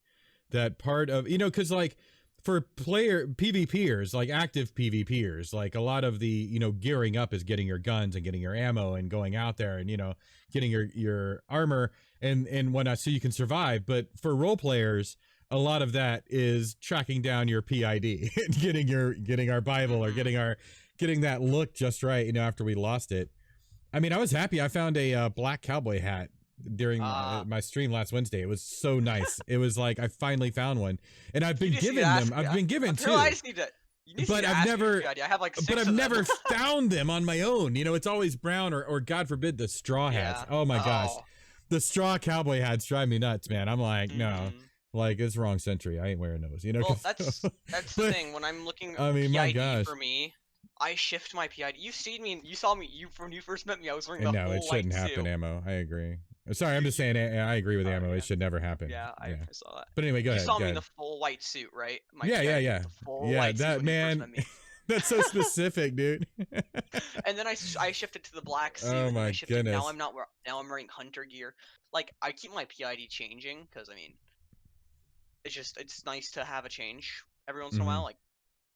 that part of, you know, because like for PvPers, like active PvPers, like a lot of the, you know, gearing up is getting your guns and getting your ammo and going out there and, you know, getting your armor and whatnot so you can survive. But for role players, a lot of that is tracking down your PID and getting our Bible or getting that look just right, you know, after we lost it. I mean, I was happy. I found a black cowboy hat during my stream last Wednesday. It was so nice. It was like I finally found one, and I've been given them. I've been given two. But I've never found them on my own. You know, it's always brown or God forbid the straw hats. Oh my gosh, the straw cowboy hats drive me nuts, man. I'm like, no, like it's wrong century. I ain't wearing those. You know, well, that's the thing. When I'm looking, I mean, my gosh, for me, I shift my PID. You've seen me. You saw me. When you first met me, I was wearing the whole it shouldn't white happen, suit. Ammo. I agree. Sorry, I'm just saying. I agree with Ammo. Yeah. It should never happen. Yeah, I saw that. But anyway, go ahead. You saw me in the full white suit, right? Yeah. The full white suit when you first met me. That's so specific, dude. And then I shifted to the black suit. Oh my goodness. Now I'm wearing hunter gear. Like, I keep my PID changing because I mean, it's nice to have a change every once in a while. Like,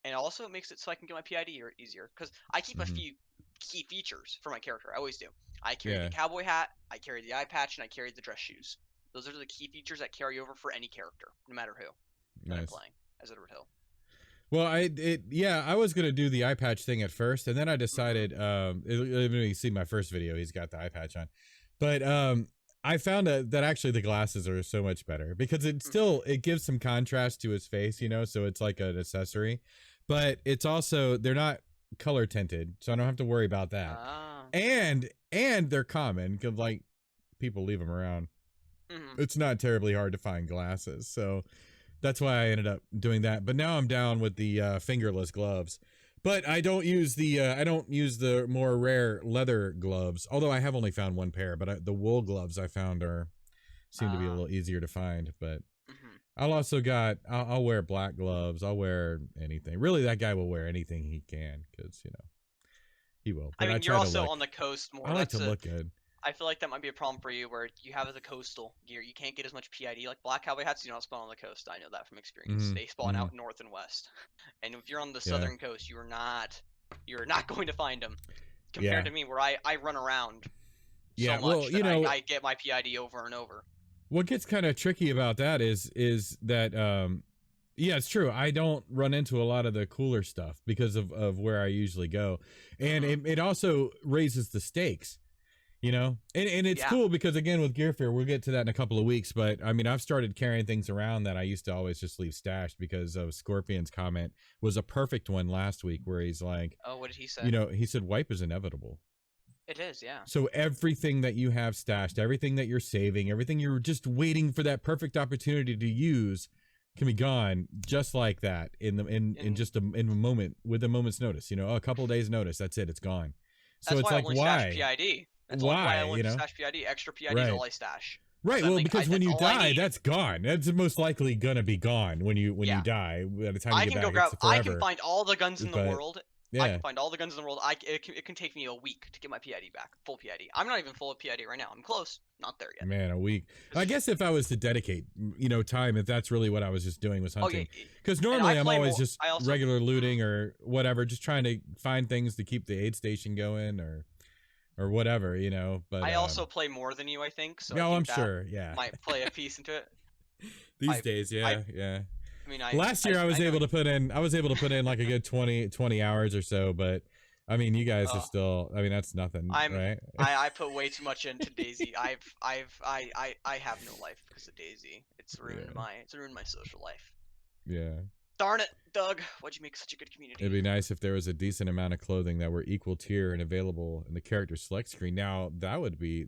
and also it makes it so I can get my PID easier because I keep a few key features for my character. I always do. I carry the cowboy hat, I carry the eye patch, and I carry the dress shoes. Those are the key features that carry over for any character, no matter who that I'm playing as Edward Hill. Well, I was gonna do the eye patch thing at first, and then I decided, you see my first video, he's got the eye patch on, but I found that actually the glasses are so much better because it still it gives some contrast to his face, you know, so it's like an accessory, but it's also they're not color tinted, so I don't have to worry about that, and they're common because like people leave them around. It's not terribly hard to find glasses, so. That's why I ended up doing that. But now I'm down with the fingerless gloves. But I don't use the more rare leather gloves. Although I have only found one pair. But the wool gloves I found seem to be a little easier to find. But I'll wear black gloves. I'll wear anything. Really, that guy will wear anything he can because you know he will. But I mean, you're also on the coast more. I like to look good. I feel like that might be a problem for you where you have the coastal gear. You can't get as much PID. Like black cowboy hats do not spawn on the coast. I know that from experience. They spawn out north and west. And if you're on the southern coast, you're not going to find them. Compared to me where I run around so much well, you know, I get my PID over and over. What gets kind of tricky about that is that it's true. I don't run into a lot of the cooler stuff because of where I usually go. And it also raises the stakes. You know, and it's cool because again with Gear Fear, we'll get to that in a couple of weeks. But I mean, I've started carrying things around that I used to always just leave stashed because of Scorpion's comment was a perfect one last week where he's like, oh, what did he say? You know, he said wipe is inevitable. It is, yeah. So everything that you have stashed, everything that you're saving, everything you're just waiting for that perfect opportunity to use can be gone just like that in a moment with a moment's notice. You know, a couple of days notice. That's it. It's gone. So that's it's why like I only why? Stash PID. That's why? I only You know? stash PID. Extra PID is all I stash. Right. Well, because when you die, that's gone. That's most likely gonna be gone when you die. By the time you get back, it's forever. I can find all the guns in the world. I can find all the guns in the world. It can take me a week to get my PID back, full PID. I'm not even full of PID right now. I'm close, not there yet. Man, a week. I guess if I was to dedicate, you know, time, if that's really what I was just doing was hunting. Because normally I'm always just regular looting or whatever, just trying to find things to keep the aid station going or whatever, you know. But I also play more than you, I think. So I'm sure. Yeah, might play a piece into it. These days, yeah. I mean, last year I was able to put in like a good 20 hours or so, but I mean, you guys are still. I mean, that's nothing, right? I put way too much into DayZ. I have no life because of DayZ. It's ruined my social life. Yeah. Darn it, Doug. Why'd you make such a good community? It'd be nice if there was a decent amount of clothing that were equal tier and available in the character select screen. Now that would be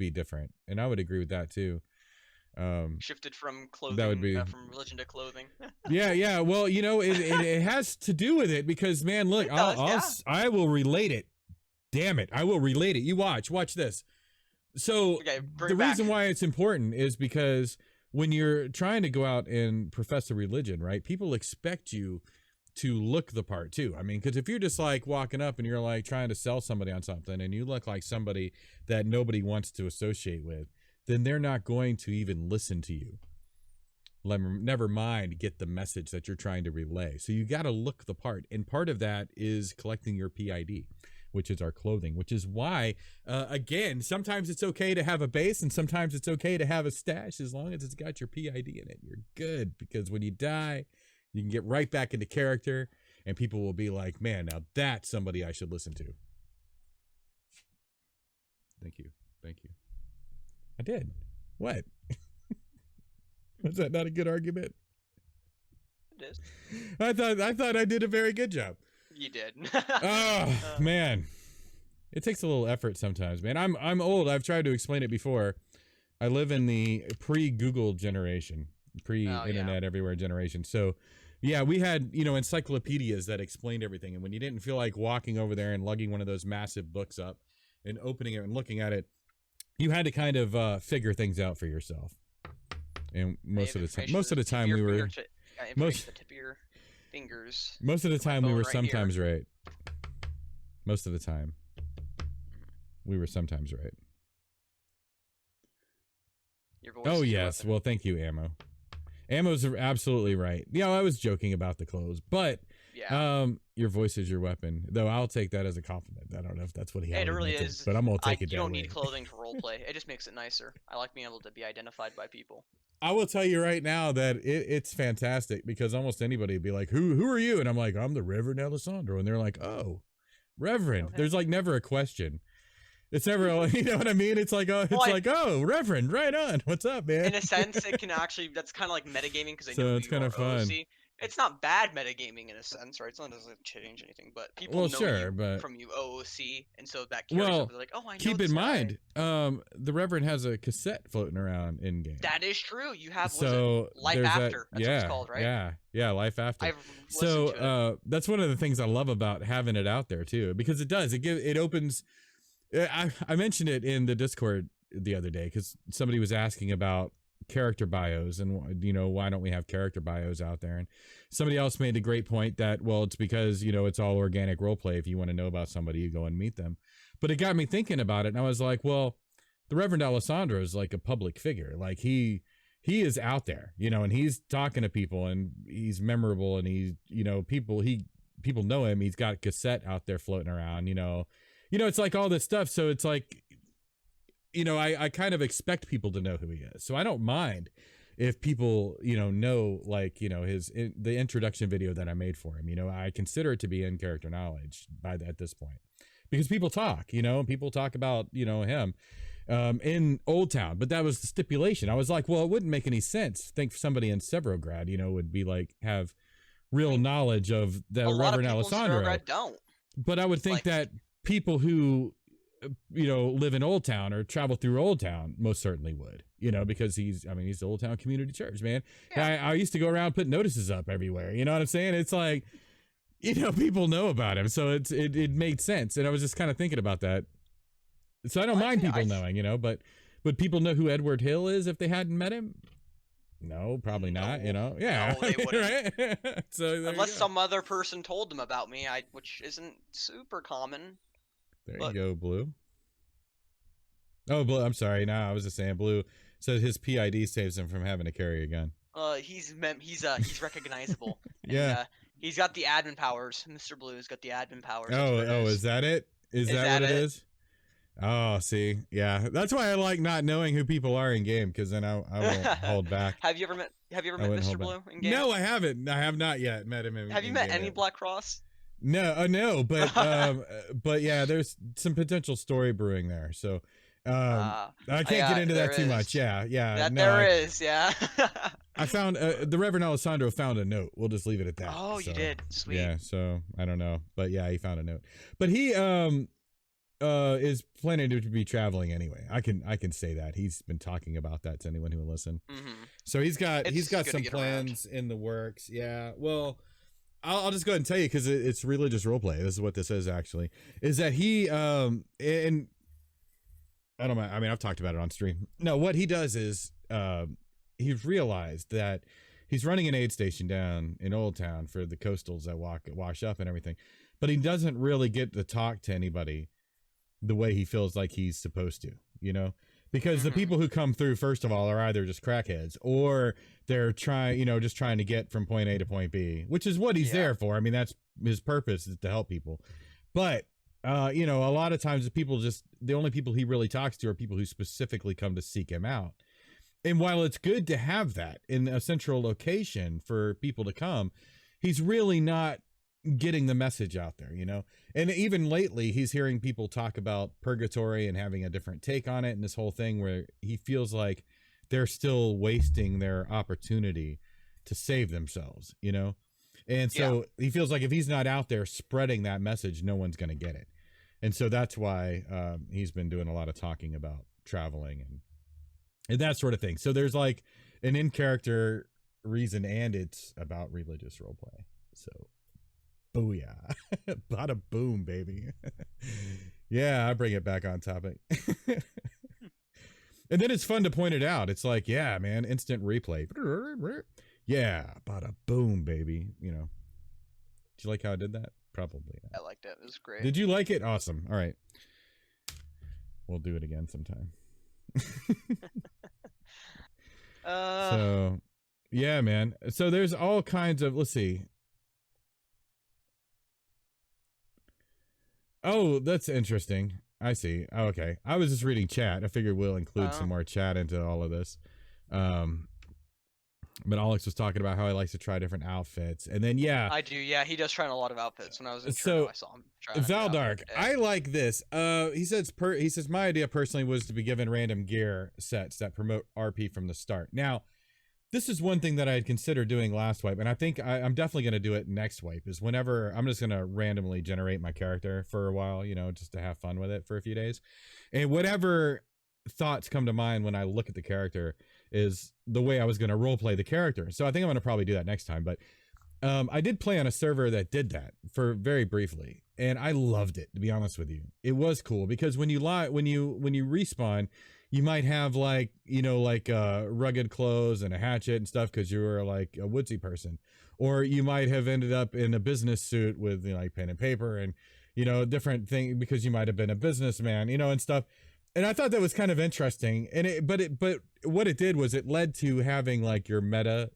different, and I would agree with that too. Shifted from clothing, that would be from religion to clothing. yeah. Well, you know, it has to do with it because, man, look, I will relate it. Damn it, I will relate it. You watch this. So the reason why it's important is because when you're trying to go out and profess a religion, right? People expect you to look the part too. I mean, because if you're just like walking up and you're like trying to sell somebody on something and you look like somebody that nobody wants to associate with, then they're not going to even listen to you. Never mind get the message that you're trying to relay. So you got to look the part. And part of that is collecting your PID, which is our clothing, which is why, again, sometimes it's okay to have a base and sometimes it's okay to have a stash as long as it's got your PID in it. You're good because when you die, you can get right back into character and people will be like, man, now that's somebody I should listen to. Thank you. I did. What? Was that not a good argument? It is. I thought I did a very good job. You did. Oh man, it takes a little effort sometimes, man. I'm old. I've tried to explain it before. I live in the pre-Google generation, pre-internet everywhere generation. So, yeah, we had encyclopedias that explained everything, and when you didn't feel like walking over there and lugging one of those massive books up and opening it and looking at it, you had to kind of figure things out for yourself. And most of the time we were most the tip of your fingers. Most of the time we were sometimes right. Most of the time we were sometimes right. Your voice oh yes, well thank you, Ammo. Ammo's absolutely right. Yeah, I was joking about the clothes, but your voice is your weapon. Though I'll take that as a compliment. I don't know if that's what he. It really is, but I'm gonna take it. You don't need clothing to roleplay. It just makes it nicer. I like being able to be identified by people. I will tell you right now that it's fantastic because almost anybody would be like, "Who are you?" And I'm like, "I'm the Reverend Alessandro," and they're like, "Oh, Reverend." Okay. There's like never a question. It's never, you know what I mean? It's like, oh, Reverend, right on. What's up, man? In a sense, it can actually, that's kind of like metagaming because they know it's kind of fun. OC. It's not bad metagaming in a sense, right? It's not doesn't change anything, but people know from you OOC, and so that carries over. They're like, oh, I know keep in mind, the Reverend has a cassette floating around in game. That is true. You have Life After. That's what it's called, right? Yeah, Life After. That's one of the things I love about having it out there too, because it opens. I mentioned it in the Discord the other day because somebody was asking about character bios and, you know, why don't we have character bios out there? And somebody else made a great point that, well, it's because, you know, it's all organic roleplay. If you want to know about somebody, you go and meet them. But it got me thinking about it. And I was like, well, the Reverend Alessandro is like a public figure. Like he is out there, you know, and he's talking to people and he's memorable and he's, you know, people know him. He's got cassette out there floating around, you know, it's like all this stuff. So it's like, you know, I kind of expect people to know who he is. So I don't mind if people, you know, like, you know, the introduction video that I made for him, you know, I consider it to be in character knowledge at this point because people talk, you know, people talk about, you know, him in Old Town, but that was the stipulation. I was like, well, it wouldn't make any sense. Think somebody in Severograd, you know, would be like, have real knowledge of the Reverend Alessandro. Don't. But I would think that people who, you know, live in Old Town or travel through Old Town most certainly would, you know, because he's the Old Town Community Church, man. Yeah. I used to go around put notices up everywhere. You know what I'm saying? It's like, you know, people know about him. So it made sense. And I was just kind of thinking about that. So I don't mind people knowing, you know, but would people know who Edward Hill is if they hadn't met him? No, probably not, you know? Yeah. No, they wouldn't. Right? So unless some other person told them about me, which isn't super common. There you go, Blue. Oh, Blue, I'm sorry. No, I was just saying Blue says his PID saves him from having to carry a gun. He's recognizable. Yeah. He's got the admin powers. Mr. Blue's got the admin powers. Oh, is that it? Is that what it is? Oh, see, yeah, that's why I like not knowing who people are in game because then I won't hold back. Have you ever met Mr. Blue in game? No, I haven't. I have not yet met him. Have you met any Black Cross? No, no, but but yeah, there's some potential story brewing there. So I can't get into that too much. Yeah. There is. I found the Reverend Alessandro found a note. We'll just leave it at that. Oh, you did. Sweet. Yeah. So I don't know, but yeah, he found a note. But he is planning to be traveling anyway. I can say that he's been talking about that to anyone who will listen. Mm-hmm. So he's got some plans in the works. Yeah. Well, I'll just go ahead and tell you because it's religious roleplay. This is what this is actually. Is that he and I don't mind. I mean, I've talked about it on stream. No, what he does is he's realized that he's running an aid station down in Old Town for the coastals that wash up and everything, but he doesn't really get to talk to anybody the way he feels like he's supposed to, you know, because the people who come through, first of all, are either just crackheads or they're just trying to get from point A to point B, which is what he's there for. I mean, that's his purpose, is to help people. But, you know, a lot of times the only people he really talks to are people who specifically come to seek him out. And while it's good to have that in a central location for people to come, he's really not getting the message out there, you know. And even lately he's hearing people talk about purgatory and having a different take on it, and this whole thing where he feels like they're still wasting their opportunity to save themselves, you know. And so he feels like if he's not out there spreading that message, no one's going to get it. And so that's why he's been doing a lot of talking about traveling and that sort of thing. So there's like an in-character reason, and it's about religious roleplay. So booyah. Bada boom, baby. Yeah, I bring it back on topic. And then it's fun to point it out. It's like, yeah, man, instant replay. Yeah, bada boom, baby. You know. Did you like how I did that? Probably not. I liked it. It was great. Did you like it? Awesome. All right. We'll do it again sometime. So, yeah, man. So there's all kinds of, let's see. Oh, that's interesting. I see. Oh, okay. I was just reading chat. I figured we'll include some more chat into all of this. But Alex was talking about how he likes to try different outfits. And then, yeah. I do, yeah. He does try on a lot of outfits. When I was in Toronto, I saw him try Valdark, I like this. He says, my idea personally was to be given random gear sets that promote RP from the start. Now, this is one thing that I had considered doing last wipe, and I think I'm definitely going to do it next wipe, is whenever I'm just going to randomly generate my character for a while, you know, just to have fun with it for a few days. And whatever thoughts come to mind when I look at the character is the way I was going to roleplay the character. So I think I'm going to probably do that next time. But I did play on a server that did that for very briefly, and I loved it, to be honest with you. It was cool because when you respawn, you might have like, you know, like rugged clothes and a hatchet and stuff because you were like a woodsy person, or you might have ended up in a business suit with, you know, like pen and paper and, you know, different thing because you might have been a businessman, you know, and stuff. And I thought that was kind of interesting. And but what it did was it led to having like your meta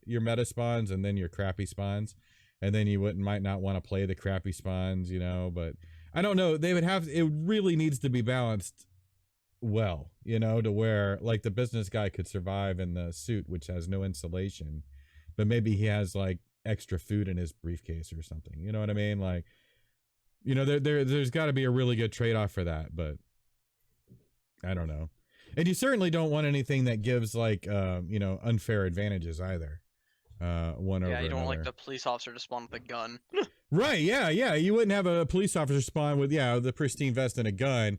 spawns and then your crappy spawns, and then you might not want to play the crappy spawns, you know. But I don't know. It really needs to be balanced well, you know, to where like the business guy could survive in the suit, which has no insulation, but maybe he has like extra food in his briefcase or something. You know what I mean? Like, you know, there's got to be a really good trade-off for that, but I don't know. And you certainly don't want anything that gives like, you know, unfair advantages either. One over another. Yeah, you don't like the police officer to spawn with a gun. Right? Yeah. You wouldn't have a police officer spawn with the pristine vest and a gun.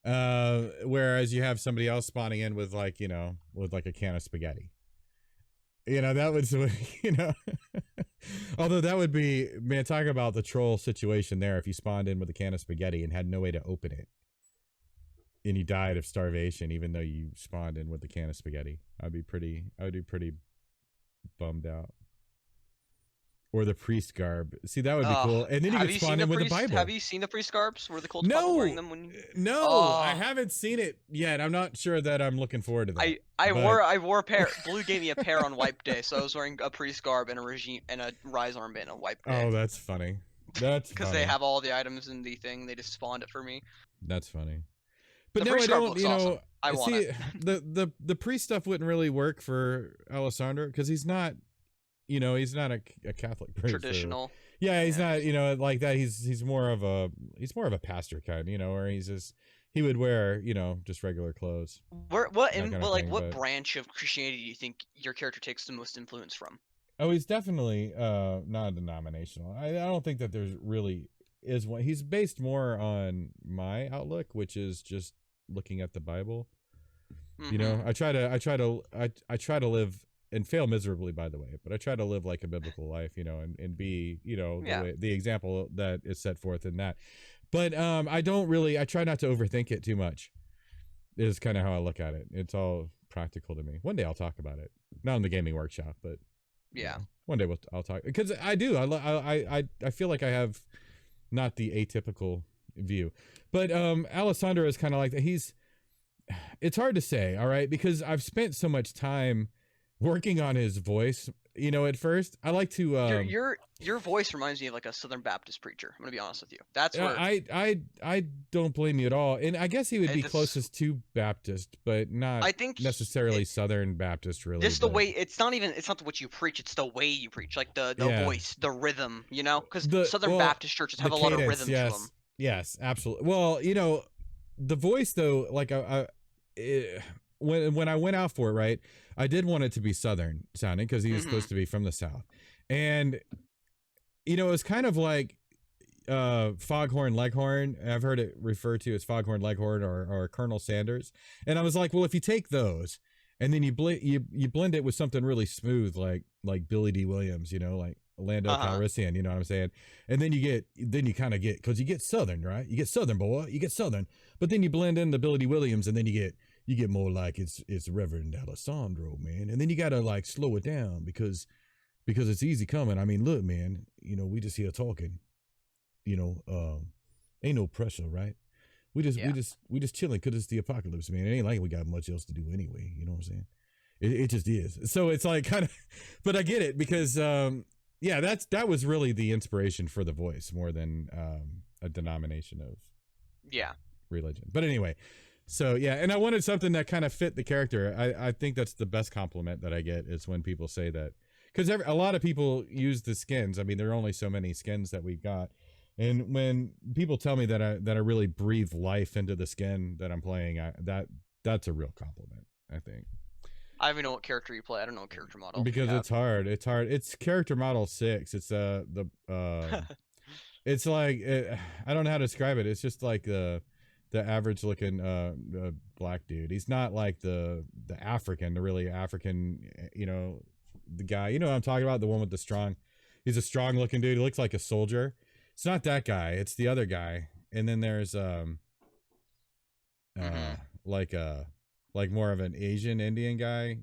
Whereas you have somebody else spawning in with like, you know, with like a can of spaghetti. You know, that would, you know, although that would be, man, talk about the troll situation there. If you spawned in with a can of spaghetti and had no way to open it, and you died of starvation, even though you spawned in with the can of spaghetti, I would be pretty bummed out. Or the priest garb. See, that would be cool. And then you could spawn in with the Bible. Have you seen the priest garbs? Were the cult people wearing them when you... No, I haven't seen it yet. I'm not sure that I'm looking forward to that. I wore a pair. Blue gave me a pair on wipe day, so I was wearing a priest garb and a rise armband on wipe day. Oh, that's funny. That's because they have all the items in the thing. They just spawned it for me. That's funny. But no, I don't. You know, awesome. I want it. the priest stuff wouldn't really work for Alessandro because he's not. You know, he's not a Catholic person. Traditional. Yeah, he's not, you know, like that. He's more of a pastor kind, you know, where he would wear, you know, just regular clothes. What branch of Christianity do you think your character takes the most influence from? Oh, he's definitely non-denominational. I don't think that there's really is one. He's based more on my outlook, which is just looking at the Bible. Mm-hmm. You know, I try to live. And fail miserably, by the way, but I try to live like a biblical life, you know, and be, you know, the example that is set forth in that. But I try not to overthink it too much, is kind of how I look at it. It's all practical to me. One day I'll talk about it. Not in the gaming workshop, but yeah, one day I'll talk, because I do. I feel like I have not the atypical view, but Alessandro is kind of like that. It's hard to say, all right, because I've spent so much time working on his voice, you know. At first, I like to. Your voice reminds me of like a Southern Baptist preacher. I'm gonna be honest with you. That's where I don't blame you at all, and I guess he would be closest to Baptist, but not necessarily Southern Baptist. Really, just the way it's not what you preach. It's the way you preach, like the voice, the rhythm. You know, because Southern Baptist churches have a lot of rhythm to them. Yes, absolutely. Well, you know, the voice though, like when I went out for it, right, I did want it to be Southern sounding because he was supposed to be from the South. And, you know, it was kind of like Foghorn Leghorn. I've heard it referred to as Foghorn Leghorn or Colonel Sanders. And I was like, well, if you take those and then you blend it with something really smooth like Billy D. Williams, you know, like Lando Calrissian, you know what I'm saying? And then you kind of get, because you get Southern, right? You get Southern, boy. You get Southern. But then you blend in the Billy D. Williams, and then you you get more like it's Reverend Alessandro, man. And then you gotta like slow it down because it's easy coming. I mean, look, man, you know, we just here talking, you know, ain't no pressure, right? We just chilling because it's the apocalypse, man. It ain't like we got much else to do anyway. You know what I'm saying? It just is. So it's like kind of, but I get it because, yeah, that was really the inspiration for the voice more than a denomination of religion. But anyway, so yeah, and I wanted something that kind of fit the character. I think that's the best compliment that I get is when people say that, because a lot of people use the skins. I mean, there are only so many skins that we've got. And when people tell me that I really breathe life into the skin that I'm playing, that's a real compliment, I think. I don't even know what character you play. I don't know what character model. Because it's hard. It's hard. It's character model 6. It's it's like I don't know how to describe it. It's just like the average looking black dude. He's not like the African, the really African, you know, the guy. You know what I'm talking about? The one with the strong. He's a strong looking dude. He looks like a soldier. It's not that guy. It's the other guy. And then there's like more of an Asian Indian guy.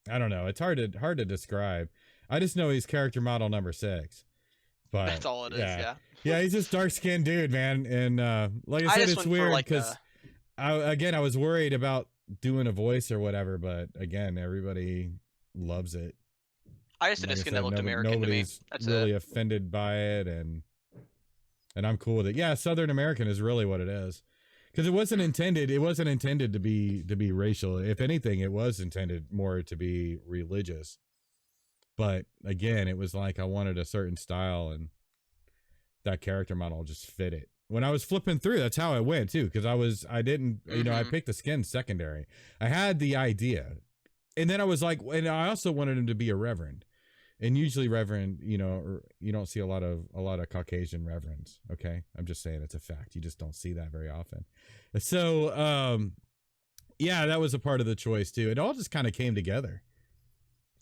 I don't know. It's hard to describe. I just know he's character model number 6. But that's all it is. Yeah. Yeah, he's just dark skinned dude, man. And like I said, it's weird because I was worried about doing a voice or whatever, but again, everybody loves it. I just did a skin that looked American to me. Nobody's really offended by it, and I'm cool with it. Yeah, Southern American is really what it is, because it wasn't intended to be racial. If anything, it was intended more to be religious. But again, it was like I wanted a certain style, and that character model just fit it. When I was flipping through, that's how I went too, because I picked the skin secondary. I had the idea. And then I was like, and I also wanted him to be a reverend, and usually reverend, you know, you don't see a lot of Caucasian reverends. Okay. I'm just saying it's a fact. You just don't see that very often. So, yeah, that was a part of the choice too. It all just kind of came together.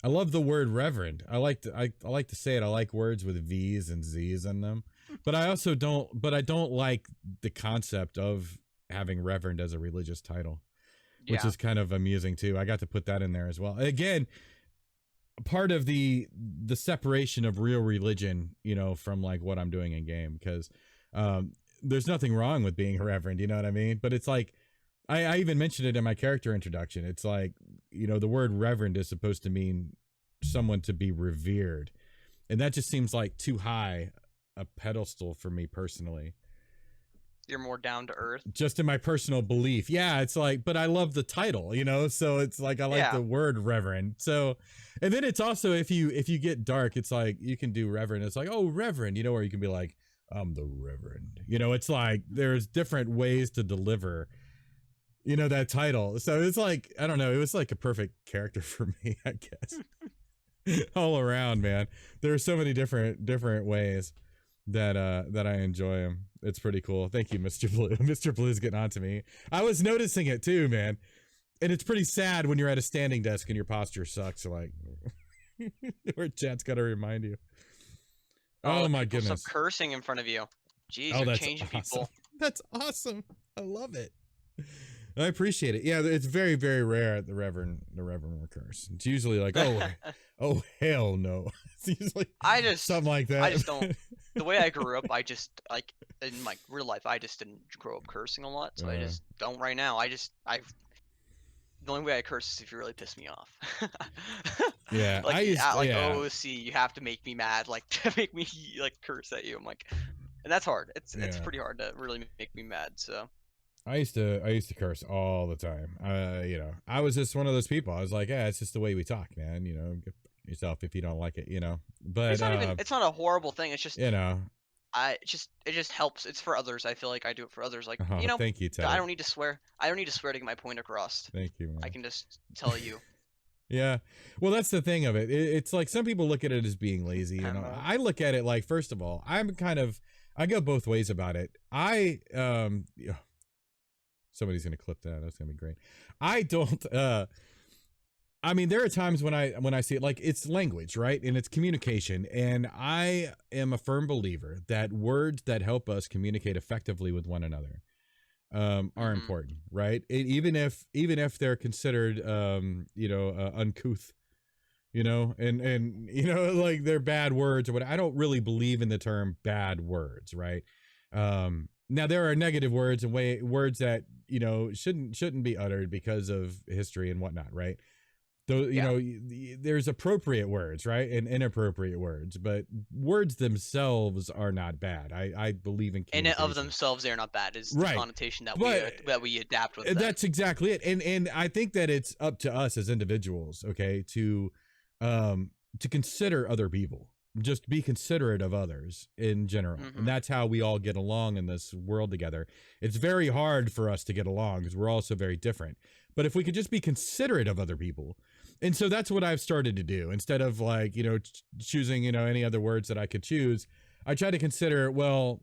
I love the word reverend. I like to say it. I like words with V's and Z's in them, but I don't like the concept of having reverend as a religious title. Which is kind of amusing too. I got to put that in there as well. Again, part of the separation of real religion, you know, from like what I'm doing in game, because there's nothing wrong with being a reverend, you know what I mean? But it's like, I even mentioned it in my character introduction. It's like, you know, the word reverend is supposed to mean someone to be revered. And that just seems like too high a pedestal for me personally. You're more down to earth. Just in my personal belief. Yeah, it's like, but I love the title, you know? So it's like, I like the word reverend. So, and then it's also, if you get dark, it's like, you can do reverend. It's like, oh, reverend, you know, or you can be like, I'm the reverend. You know, it's like, there's different ways to deliver, you know, that title. So it's like, I don't know, it was like a perfect character for me, I guess. All around, man. There are so many different ways that I enjoy him. It's pretty cool. Thank you, Mr. Blue. Mr. Blue's getting on to me. I was noticing it too, man. And it's pretty sad when you're at a standing desk and your posture sucks. Like, where chat's got to remind you. Oh my goodness. Stop cursing in front of you. Jeez, you're changing awesome. People. That's awesome. I love it. I appreciate it. Yeah, it's very, very rare at the Reverend will curse. It's usually like, oh hell no. It's usually something like that. I just don't. The way I grew up, I just like in my real life, I just didn't grow up cursing a lot, so I just don't right now. The only way I curse is if you really piss me off. Yeah, like OOC, you have to make me mad, like to make me like curse at you. I'm like, and that's hard. It's pretty hard to really make me mad. So. I used to curse all the time. You know, I was just one of those people. I was like, yeah, it's just the way we talk, man. You know, get yourself if you don't like it, you know. But it's not a horrible thing. It's just, you know, it just helps. It's for others. I feel like I do it for others. Like, you know, thank you, Ted. I don't need to swear. I don't need to swear to get my point across. Thank you, man. I can just tell you. Yeah. Well, that's the thing of it. It's like some people look at it as being lazy. You know, I look at it like, first of all, I go both ways about it. Somebody's going to clip that. That's going to be great. I don't, I mean, there are times when I see it, like, it's language, right? And it's communication. And I am a firm believer that words that help us communicate effectively with one another are important, right? Even if they're considered, uncouth, and like they're bad words or what. I don't really believe in the term bad words, right? Now there are negative words and words that shouldn't be uttered because of history and whatnot, right? Though there's appropriate words, right, and inappropriate words, but words themselves are not bad. I believe in communication. And of themselves, they're not bad. Is right. The connotation that we adapt with them. That's exactly it. And I think that it's up to us as individuals, okay, to consider other people. Just be considerate of others in general. And that's how we all get along in this world together. It's very hard for us to get along because we're all so very different. But if we could just be considerate of other people. And so that's what I've started to do. Instead of like, choosing, any other words that I could choose, I try to consider, well,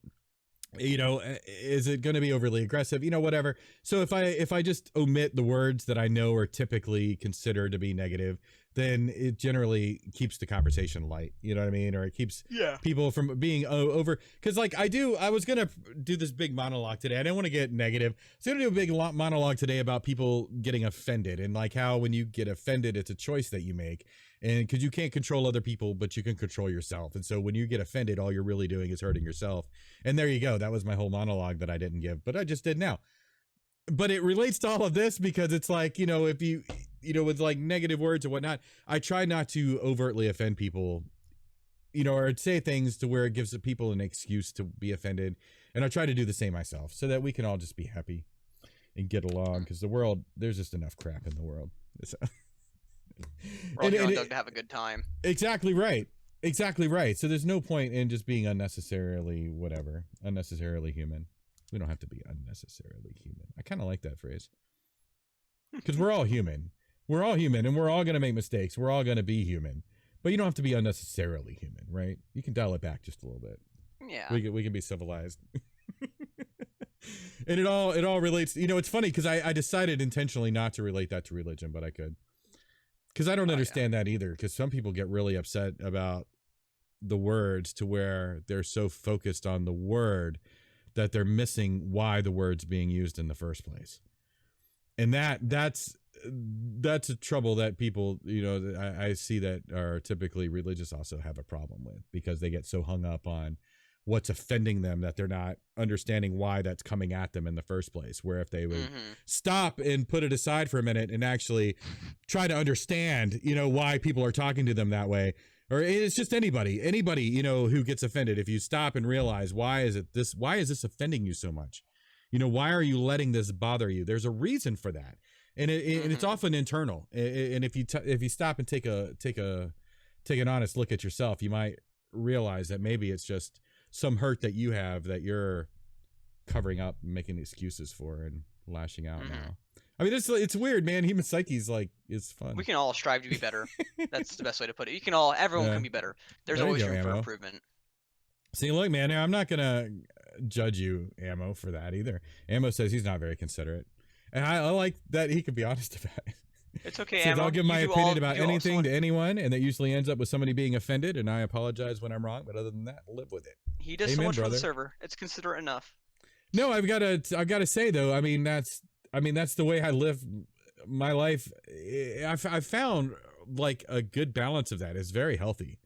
is it going to be overly aggressive? Whatever. So if I just omit the words that I know are typically considered to be negative, then it generally keeps the conversation light. You know what I mean? Or it keeps people from being over. Because like I was going to do this big monologue today. I didn't want to get negative. So I'm going to do a big monologue today about people getting offended and like how when you get offended, it's a choice that you make. And because you can't control other people, but you can control yourself. And so when you get offended, all you're really doing is hurting yourself. And there you go. That was my whole monologue that I didn't give, but I just did now. But it relates to all of this because it's like, if you, with like negative words or whatnot, I try not to overtly offend people, or say things to where it gives the people an excuse to be offended. And I try to do the same myself so that we can all just be happy and get along because the world, there's just enough crap in the world. So. We're all young to have a good time. Exactly right. So there's no point in just being unnecessarily human. We don't have to be unnecessarily human. I kind of like that phrase because we're all human. We're all human and we're all going to make mistakes. We're all going to be human, but you don't have to be unnecessarily human, right? You can dial it back just a little bit. Yeah. We can be civilized. And it all relates. It's funny because I decided intentionally not to relate that to religion, but I could. Because I don't understand that either. Because some people get really upset about the words to where they're so focused on the word that they're missing why the word's being used in the first place. And that's a trouble that people, I see that are typically religious also have a problem with because they get so hung up on what's offending them that they're not understanding why that's coming at them in the first place. Where if they would stop and put it aside for a minute and actually try to understand, why people are talking to them that way, or it's just anybody, who gets offended. If you stop and realize why is this offending you so much? Why are you letting this bother you? There's a reason for that. And and it's often internal. And if you stop and take an honest look at yourself, you might realize that maybe it's just some hurt that you have that you're covering up and making excuses for and lashing out now. I mean, it's weird, man. Human psyche is fun. We can all strive to be better. That's the best way to put it. Everyone can be better. There's always room for improvement. See, look, man, I'm not going to judge you, Ammo, for that either. Ammo says he's not very considerate. And I like that he could be honest about it. It's okay, Ammo. I'll give my opinion about anything to anyone, and that usually ends up with somebody being offended, and I apologize when I'm wrong, but other than that, live with it. He does so much for the server. It's considerate enough. No, I've got to say though, I mean that's the way I live my life. I've found like a good balance of that is very healthy,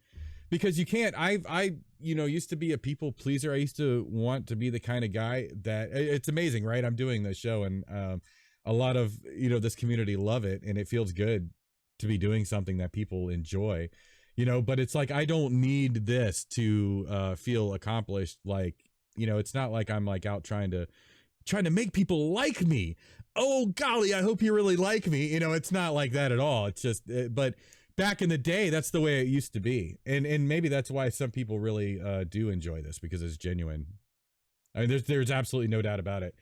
because you can't. I used to be a people pleaser. I used to want to be the kind of guy that it's amazing, right? I'm doing this show and a lot of this community love it, and it feels good to be doing something that people enjoy, but it's like I don't need this to feel accomplished. Like, it's not like I'm like out trying to make people like me. Oh golly, I hope you really like me. It's not like that at all. It's just but back in the day, that's the way it used to be, and maybe that's why some people really do enjoy this, because it's genuine. I mean, there's absolutely no doubt about it.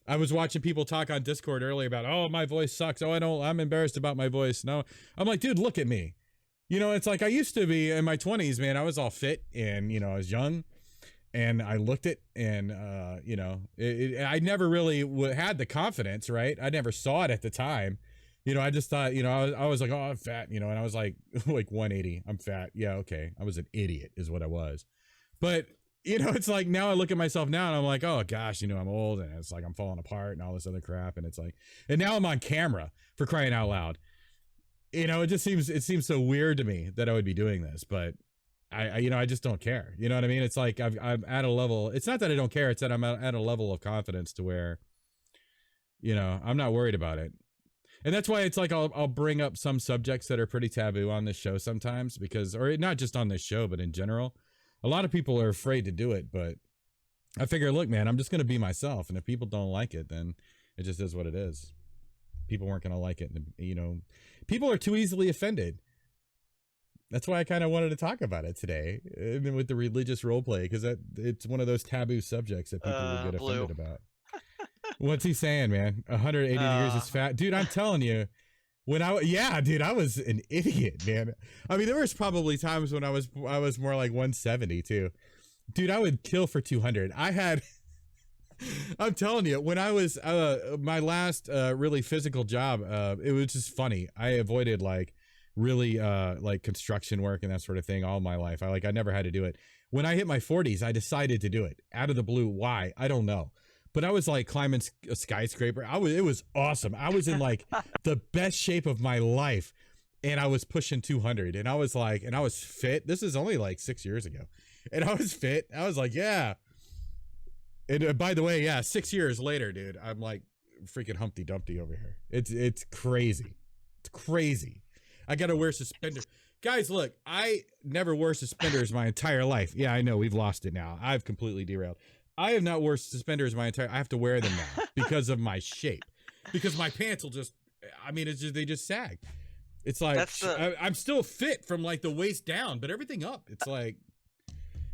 I was watching people talk on Discord earlier about, oh, my voice sucks. Oh, I'm embarrassed about my voice. No, I'm like, dude, look at me. It's like I used to be in my 20s, man. I was all fit and, I was young and I looked it and, I never really had the confidence, right? I never saw it at the time. I just thought, I was like, oh, I'm fat, and I was like 180. I'm fat. Yeah, okay. I was an idiot is what I was. But you know, it's like now I look at myself now and I'm like, oh gosh, you know, I'm old and it's like I'm falling apart and all this other crap. And it's like, and now I'm on camera, for crying out loud. You know, it seems so weird to me that I would be doing this, but you know, I just don't care. You know what I mean? It's like I'm at a level. It's not that I don't care. It's that I'm at a level of confidence to where, you know, I'm not worried about it. And that's why it's like I'll bring up some subjects that are pretty taboo on this show sometimes because, or not just on this show, but in general. A lot of people are afraid to do it, but I figure, look, man, I'm just going to be myself. And if people don't like it, then it just is what it is. People weren't going to like it. And, you know, people are too easily offended. That's why I kind of wanted to talk about it today with the religious role play, because it's one of those taboo subjects that people would get offended about. What's he saying, man? 180 degrees is fat. Dude, I'm telling you. Dude, I was an idiot, man. I mean, there was probably times when I was more like 170 too. Dude, I would kill for 200. I'm telling you, when I was my last really physical job, it was just funny. I avoided like really like construction work and that sort of thing all my life. I never had to do it. When I hit my 40s, I decided to do it out of the blue. Why? I don't know. But I was like climbing a skyscraper. It was awesome. I was in like the best shape of my life, and I was pushing 200. And I was fit. This is only like 6 years ago, and I was fit. I was like, yeah. And by the way, yeah, 6 years later, dude, I'm like freaking Humpty Dumpty over here. It's crazy. It's crazy. I gotta wear suspenders. Guys, look, I never wore suspenders my entire life. Yeah, I know we've lost it now. I've completely derailed. I have not worn suspenders my entire. I have to wear them now because of my shape. Because my pants will just. I mean, they just sag. It's like I'm still fit from like the waist down, but everything up, it's like,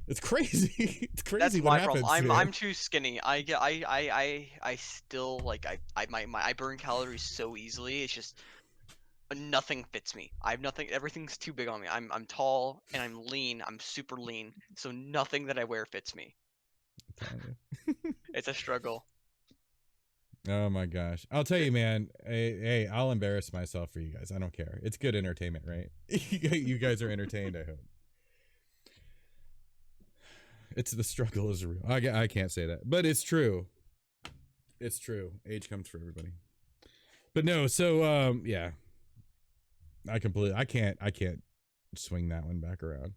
it's crazy. It's crazy. That's what my happens. problem. I'm too skinny. I still like I burn calories so easily. It's just nothing fits me. I have nothing. Everything's too big on me. I'm tall and I'm lean. I'm super lean, so nothing that I wear fits me. It's a struggle. Oh my gosh. I'll tell you, man. Hey, I'll embarrass myself for you guys. I don't care. It's good entertainment, right? You guys are entertained, I hope. It's the struggle is real. I can't say that, but it's true. It's true. Age comes for everybody. But no, so yeah. I can't swing that one back around.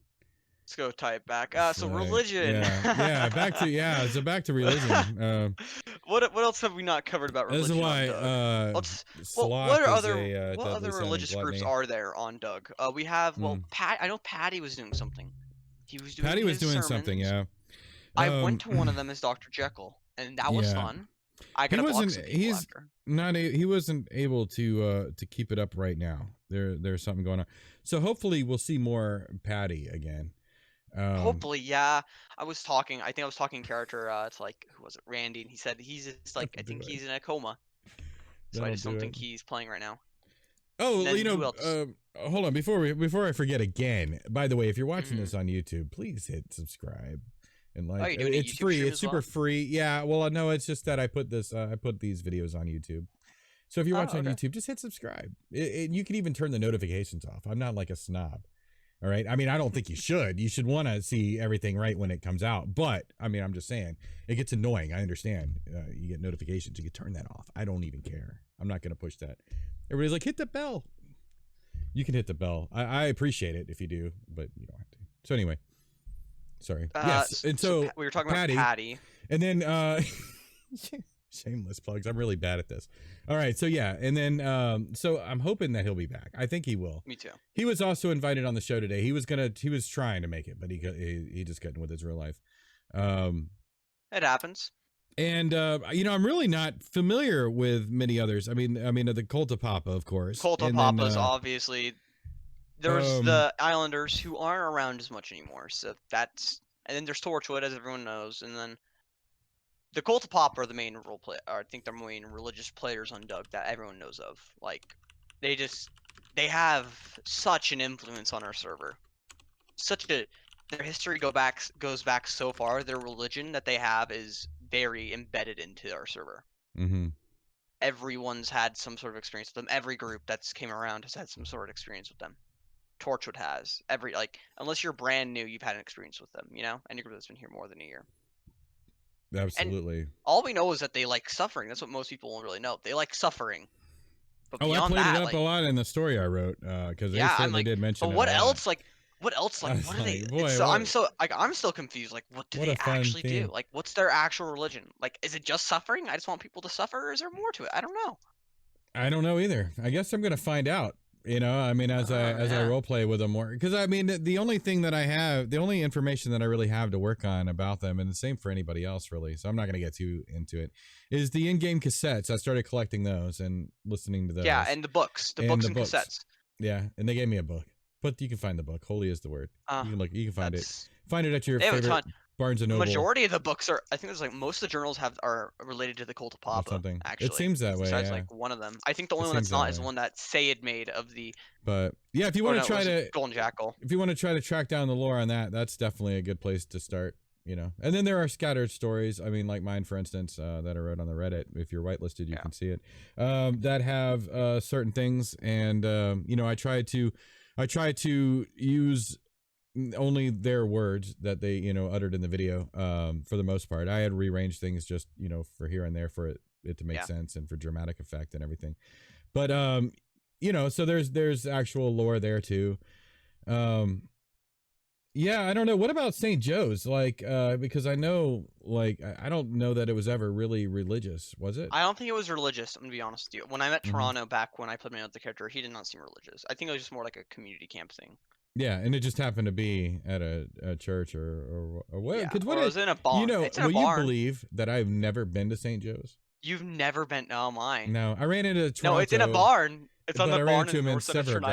Let's go tie it back. So religion. So back to religion. What else have we not covered about religion? This is why. What other religious groups are there on Doug? We have I know Patty was doing something. Patty was doing something. Yeah. I went to one of them as Dr. Jekyll, and that was fun. I got to block some people after. He wasn't able to keep it up right now. There's something going on. So hopefully we'll see more Patty again. Hopefully, yeah. I think I was talking character to like, who was it, Randy, and he said he's just like, I think he's in a coma. So I just don't think he's playing right now. Oh, you know, hold on, before I forget again. By the way, if you're watching this on YouTube, please hit subscribe and like. It's free. It's super free. Yeah. Well, no, it's just that I put these videos on YouTube. So if you're watching on YouTube, just hit subscribe. You can even turn the notifications off. I'm not like a snob. All right. I mean, I don't think you should. You should want to see everything right when it comes out. But I mean, I'm just saying it gets annoying. I understand. You get notifications. You can turn that off. I don't even care. I'm not going to push that. Everybody's like, hit the bell. You can hit the bell. I appreciate it if you do, but you don't have to. So anyway, sorry. Yes. And so we were talking about Patty. And then shameless plugs. I'm really bad at this. All right. So yeah. And then so I'm hoping that he'll be back. I think he will. Me too. He was also invited on the show today. He was trying to make it, but he just couldn't with his real life. It happens. And you know, I'm really not familiar with many others. I mean the Cult of Papa, of course. Cult of Papa's obviously. There's the Islanders who aren't around as much anymore. So that's, and then there's Torchwood, as everyone knows, and then the Cult of Papa are the main role play. Or I think they're main religious players on Doug that everyone knows of. Like, they have such an influence on our server. Their history goes back so far. Their religion that they have is very embedded into our server. Mm-hmm. Everyone's had some sort of experience with them. Every group that's came around has had some sort of experience with them. Torchwood has. Unless you're brand new, you've had an experience with them, you know, and your group that's been here more than a year. Absolutely. And all we know is that they like suffering. That's what most people won't really know. They like suffering. But I beyond played that, it up a lot in the story I wrote because they certainly did mention but it what a else? lot. What else? Like, what are they? Boy, I'm so confused. Like, what do what they a fun actually theme. do? Like, what's their actual religion? Like, is it just suffering? I just want people to suffer, or is there more to it? I don't know. I don't know either. I guess I'm gonna find out. You know, I mean, as I role play with them more, because I mean, the only thing that I have, the only information that I really have to work on about them, and the same for anybody else really, so I'm not gonna get too into it, is the in-game cassettes. I started collecting those and listening to those. Yeah, and the books, and cassettes. Yeah, and they gave me a book, but you can find the book. Holy is the word. You can look, you can find it. Find it at your favorite Barnes and Noble. Majority of the books are, I think there's like most of the journals are related to the cult of Papa. Something. Actually, it seems that way. Besides like one of them, I think the only one that's not is the one that Sayed made of the. But yeah, if you want to try to Golden Jackal, if you want to try to track down the lore on that, that's definitely a good place to start. You know, and then there are scattered stories. I mean, like mine, for instance, that I wrote on the Reddit. If you're whitelisted, you can see it. That have certain things, and you know, I try to use only their words that they, you know, uttered in the video. For the most part, I had rearranged things just, you know, for here and there for it to make sense and for dramatic effect and everything. But you know, so there's actual lore there too. Yeah, I don't know. What about St. Joe's? Like, because I know, like, I don't know that it was ever really religious, was it? I don't think it was religious, I'm gonna be honest with you. When I met Toronto back when I played my other character, he did not seem religious. I think it was just more like a community camp thing. Yeah, and it just happened to be at a church or what? Yeah, it was in a barn. You know, it's in a will barn. you believe that I've never been to St. Joe's? You've never been? No, mine. No, I ran into Toronto. No, it's in a barn. It's on the barn. I ran into him in Severograd.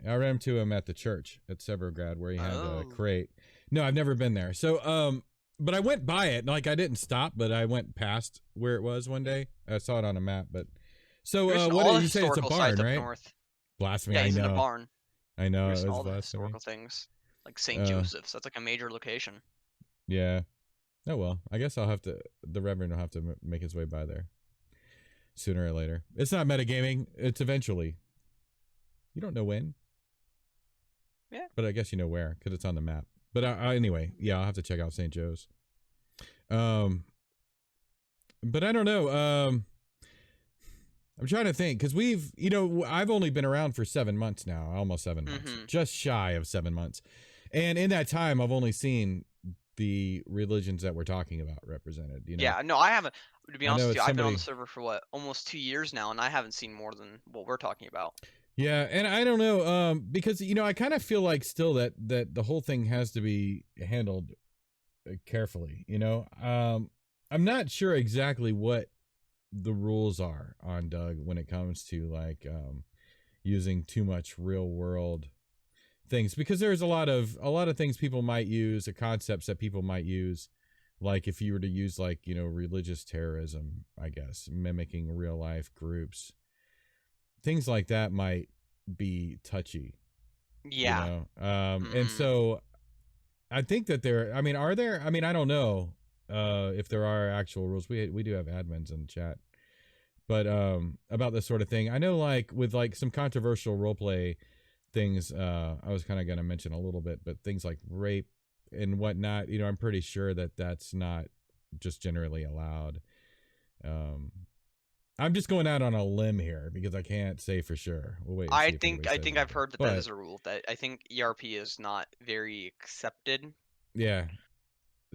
I ran into him at the church at Severograd where he had a crate. No, I've never been there. So, but I went by it. Like, I didn't stop, but I went past where it was one day. I saw it on a map. But so, what did you say? It's a barn, right? North. Blasphemy! Yeah, he's I know. in a barn. I know. There's it was all the blasphemy. historical things, like St. Joseph's. That's like a major location. Yeah. Oh well, I guess the Reverend will have to make his way by there sooner or later. It's not metagaming. It's eventually. You don't know when. Yeah. But I guess you know where, because it's on the map. But anyway, yeah, I'll have to check out St. Joe's. But I don't know. I'm trying to think, because I've only been around for 7 months now, almost 7 months, just shy of 7 months. And in that time, I've only seen the religions that we're talking about represented. You know? Yeah, no, I haven't. To be honest with you, I've been on the server for almost 2 years now, and I haven't seen more than what we're talking about. Yeah, and I don't know, because I kind of feel like still that the whole thing has to be handled carefully. I'm not sure exactly what the rules are on Doug when it comes to like using too much real world things, because there's a lot of things people might use, or concepts that people might use, like if you were to use like religious terrorism, I guess, mimicking real life groups, things like that might be touchy. Yeah. And so I think that are there, I don't know if there are actual rules. We do have admins in chat, but about this sort of thing, I know like with like some controversial roleplay things, I was kind of going to mention a little bit, but things like rape and whatnot, I'm pretty sure that that's not just generally allowed. I'm just going out on a limb here because I can't say for sure. We'll wait. I think I've heard that is a rule, that I think ERP is not very accepted. Yeah.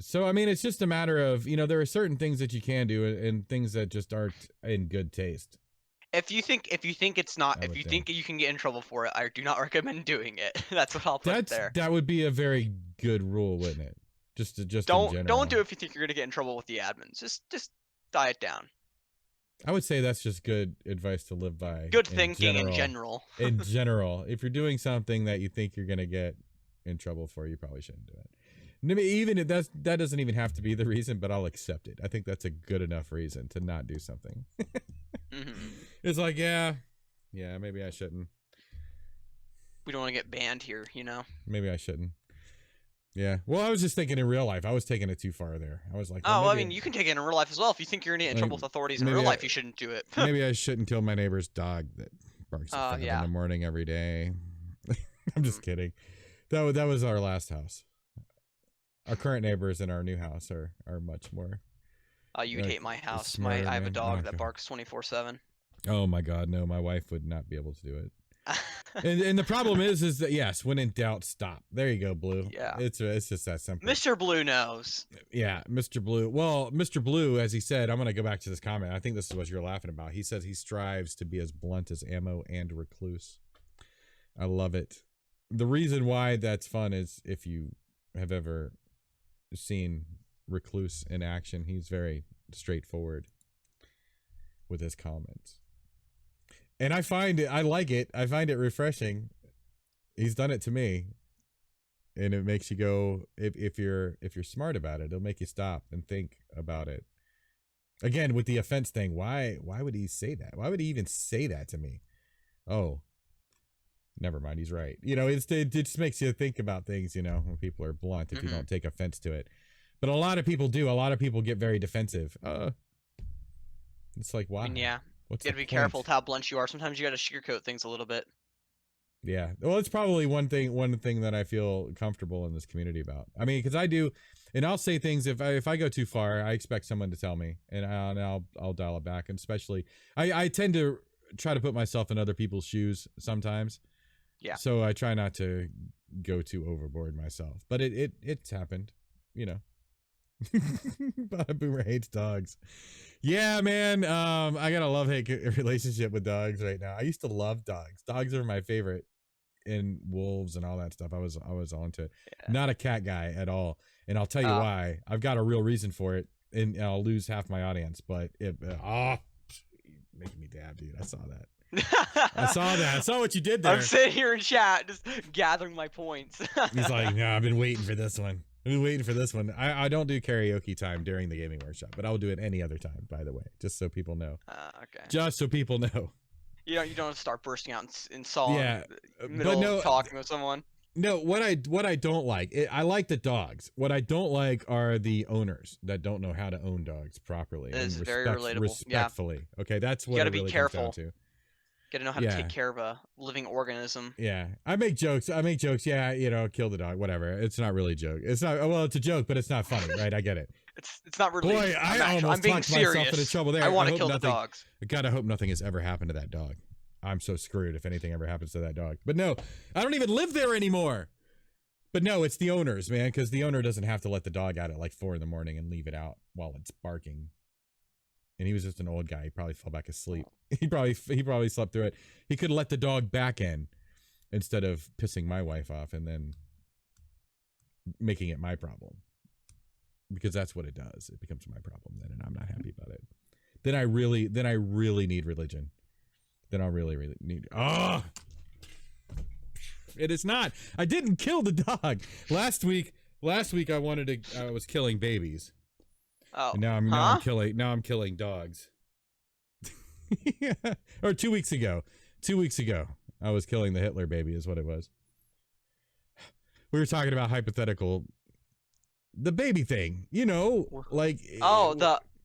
So it's just a matter of, there are certain things that you can do and things that just aren't in good taste. If you think it's not, if you think you can get in trouble for it, I do not recommend doing it. That's what I'll put there. That would be a very good rule, wouldn't it? Just don't do it if you think you're gonna get in trouble with the admins. Just die it down. I would say that's just good advice to live by. Good thinking in general. In general, if you're doing something that you think you're gonna get in trouble for, you probably shouldn't do it. Even if that doesn't even have to be the reason, but I'll accept it. I think that's a good enough reason to not do something. It's like, yeah, maybe I shouldn't. We don't want to get banned here, Maybe I shouldn't. Yeah. Well, I was just thinking in real life. I was taking it too far there. I was like, you can take it in real life as well. If you think you're gonna get in trouble with authorities in real life, you shouldn't do it. Maybe I shouldn't kill my neighbor's dog that barks at 5 in the morning every day. I'm just kidding. That was our last house. Our current neighbors in our new house are much more. You would hate my house. Smarter, I have a man. dog Oh, that God. barks 24/7. Oh my God, no! My wife would not be able to do it. And the problem is that yes, when in doubt, stop. There you go, Blue. Yeah. It's just that simple. Mr. Blue knows. Yeah, Mr. Blue. Well, Mr. Blue, as he said, I'm gonna go back to this comment. I think this is what you're laughing about. He says he strives to be as blunt as Ammo and Recluse. I love it. The reason why that's fun is if you have ever seen Recluse in action, he's very straightforward with his comments. And I like it. I find it refreshing. He's done it to me. And it makes you go, if you're smart about it, it'll make you stop and think about it. Again, with the offense thing, why would he say that? Why would he even say that to me? Oh, never mind. He's right. It just makes you think about things, when people are blunt, if you don't take offense to it. But a lot of people do. A lot of people get very defensive. It's like, why? I mean, yeah. What's you gotta be careful with how blunt you are. Sometimes you gotta sugarcoat things a little bit. Yeah. Well, it's probably one thing that I feel comfortable in this community about. I mean, because I do, and I'll say things if I go too far, I expect someone to tell me, and I'll dial it back. And especially, I tend to try to put myself in other people's shoes sometimes. Yeah. So I try not to go too overboard myself, but it's happened, But Boomer hates dogs. Yeah, man. I got a love-hate relationship with dogs right now. I used to love dogs. Dogs are my favorite, and wolves and all that stuff. I was on to it. Yeah. Not a cat guy at all. And I'll tell you why. I've got a real reason for it, and I'll lose half my audience. But making me dab, dude. I saw that. I saw that. I saw what you did there. I'm sitting here in chat, just gathering my points. He's like, no, I've been waiting for this one. I don't do karaoke time during the gaming workshop, but I will do it any other time, by the way, just so people know. Okay. Just so people know. You don't start bursting out in song. Yeah, of talking with someone. No, what I don't like, I like the dogs. What I don't like are the owners that don't know how to own dogs properly. It's very relatable. Respectfully. Yeah. Okay, that's what you gotta it really be careful. comes down to. You gotta know how to take care of a living organism. Yeah, I make jokes. Yeah, kill the dog, whatever. It's not really a joke. It's not. Well, it's a joke, but it's not funny, right? I get it. It's not really. Boy, I almost talked myself into trouble there. I want to kill the dogs. God, I hope nothing has ever happened to that dog. I'm so screwed if anything ever happens to that dog. But no, I don't even live there anymore. But no, it's the owners, man, because the owner doesn't have to let the dog out at like 4 a.m. and leave it out while it's barking. And he was just an old guy. He probably fell back asleep. He probably slept through it. He could let the dog back in instead of pissing my wife off and then making it my problem. Because that's what it does. It becomes my problem then, and I'm not happy about it. Then I really need religion. Then I'll really need. It is not. I didn't kill the dog last week. I was killing babies. Oh. And now I'm killing dogs. Yeah. Or 2 weeks ago. 2 weeks ago, I was killing the Hitler baby is what it was. We were talking about hypothetical the baby thing, like if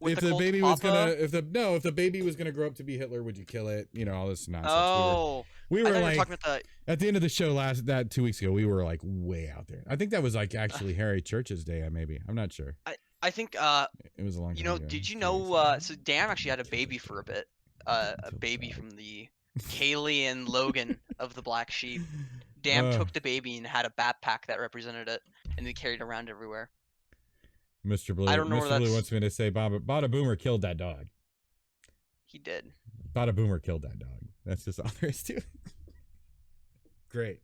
the baby was gonna grow up to be Hitler, would you kill it? All this nonsense. Oh, we were like talking about at the end of the show 2 weeks ago, we were like way out there. I think that was like actually Harry Church's day, maybe. I'm not sure. I think it was a long time ago. Did you know so Dan actually had a baby for a bit. A baby from the Kaylee and Logan of the Black Sheep. Dan took the baby and had a backpack that represented it, and they carried it around everywhere. Mr. Blue, I don't know Mr. Blue wants me to say Bada Boomer killed that dog. He did. Bada Boomer killed that dog. That's just all there is to it. Great.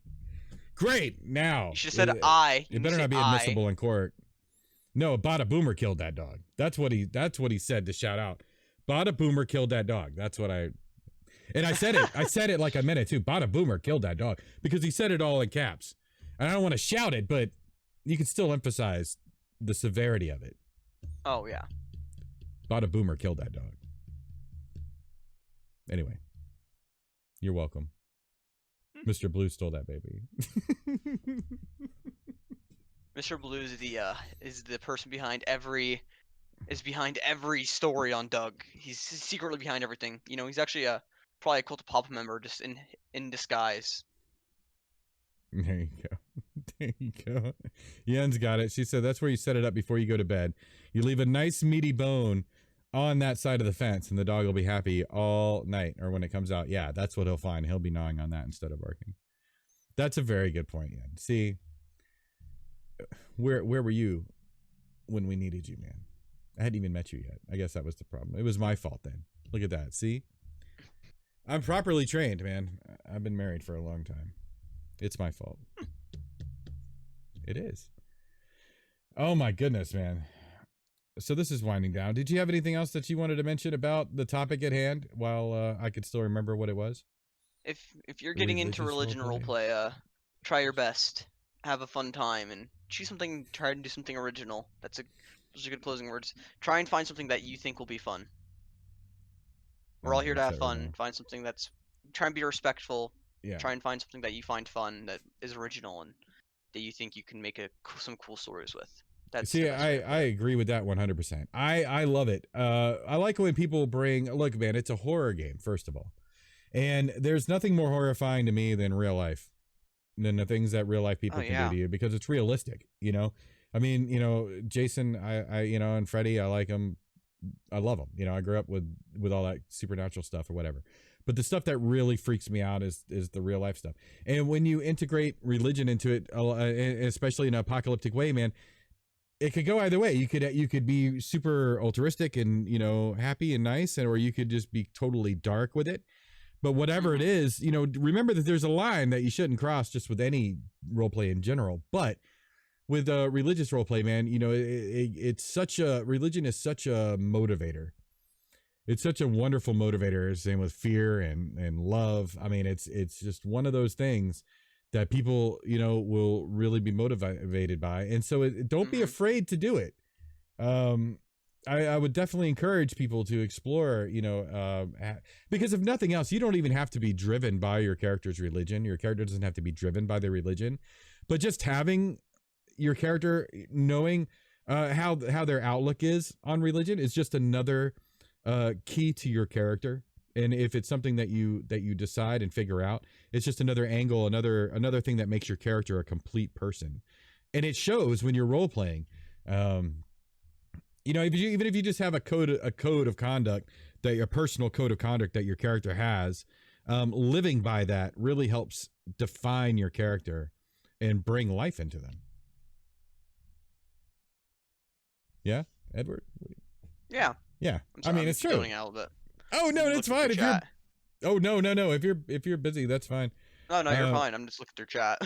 Now you should have said I. It better not be admissible in court. No, Bada Boomer killed that dog. That's what he said to shout out. Bada Boomer killed that dog. That's what I said it. I said it like I meant it too. Bada Boomer killed that dog because he said it all in caps. And I don't want to shout it, but you can still emphasize the severity of it. Oh yeah. Bada Boomer killed that dog. Anyway, you're welcome. Mr. Blue stole that baby. Mr. Blue is the person behind every story on Doug. He's secretly behind everything. He's actually probably a Cult of Papa member just in disguise. There you go. There you go. Yen's got it. She said that's where you set it up before you go to bed. You leave a nice meaty bone on that side of the fence, and the dog will be happy all night, or when it comes out. Yeah, that's what he'll find. He'll be gnawing on that instead of barking. That's a very good point, Yen. See, where were you when we needed you, man? I hadn't even met you yet. I guess that was the problem. It was my fault then. Look at that. See? I'm properly trained, man. I've been married for a long time. It's my fault. It is. Oh my goodness, man. So this is winding down. Did you have anything else that you wanted to mention about the topic at hand while I could still remember what it was? If you're getting into religion roleplay, try your best. Have a fun time and choose something, try to do something original. Those are good closing words. Try and find something that you think will be fun. We're all here to have fun. Find something that's, try and be respectful. Yeah. Try and find something that you find fun, that is original, and that you think you can make some cool stories with. See, I agree with that 100%. I love it. I like when people bring, look, man, it's a horror game, first of all. And there's nothing more horrifying to me than real life, than the things that real life people can do to you, because it's realistic, you know? I mean, you know, Jason, I you know, and Freddy, I like them. I love them. You know, I grew up with all that supernatural stuff or whatever. But the stuff that really freaks me out is the real life stuff. And when you integrate religion into it, especially in an apocalyptic way, man, it could go either way. You could be super altruistic and, you know, happy and nice, or you could just be totally dark with it. But whatever it is, you know, remember that there's a line that you shouldn't cross just with any role play in general. But with religious role play, man, you know, religion is such a motivator. It's such a wonderful motivator. Same with fear and love. I mean, it's just one of those things that people, you know, will really be motivated by. And so don't be afraid to do it. I would definitely encourage people to explore, you know, because if nothing else, you don't even have to be driven by your character's religion. Your character doesn't have to be driven by their religion, but just having your character knowing how their outlook is on religion is just another key to your character. And if it's something that you decide and figure out, it's just another angle, another thing that makes your character a complete person. And it shows when you're role playing. You know, even if you just have a code of conduct, a personal code of conduct that your character has, living by that really helps define your character and bring life into them. Yeah, Edward. Yeah. Yeah. I mean, it's true. Out a bit. Oh no, that's fine. If you're, oh no. If you're busy, that's fine. No, you're fine. I'm just looking through chat.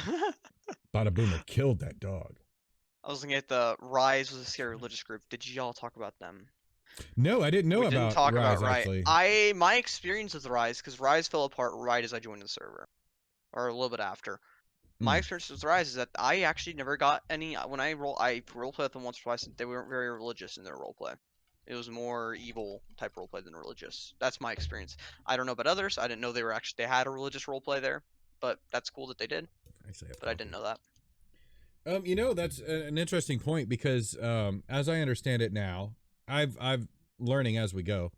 Bada Boomer killed that dog. I was looking at the Rise was a scary religious group. Did y'all talk about them? No, I didn't know about Rise. Didn't talk about Rise. Actually. My experience with Rise, because Rise fell apart right as I joined the server, or a little bit after. My experience with Rise is that I actually never got any. When I roleplay with them once or twice. They weren't very religious in their roleplay. It was more evil type roleplay than religious. That's my experience. I don't know about others. I didn't know they had a religious roleplay there, but that's cool that they did. But I didn't know that. You know, that's an interesting point because as I understand it now, I've learning as we go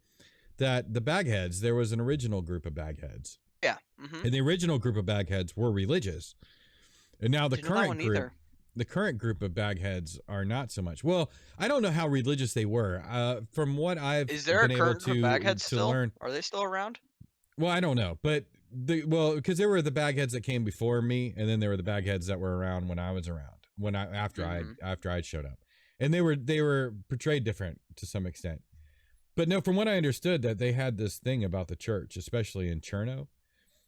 that the Bagheads, there was an original group of Bagheads. Yeah. And the original group of Bagheads were religious. And now the current group of Bagheads are not so much. Well, I don't know how religious they were. From what I've been able to learn, are they still around? Well, I don't know, but because there were the Bagheads that came before me, and then there were the Bagheads that were around when I was around, after I showed up, and they were portrayed different to some extent. But no, from what I understood, that they had this thing about the church, especially in Cherno.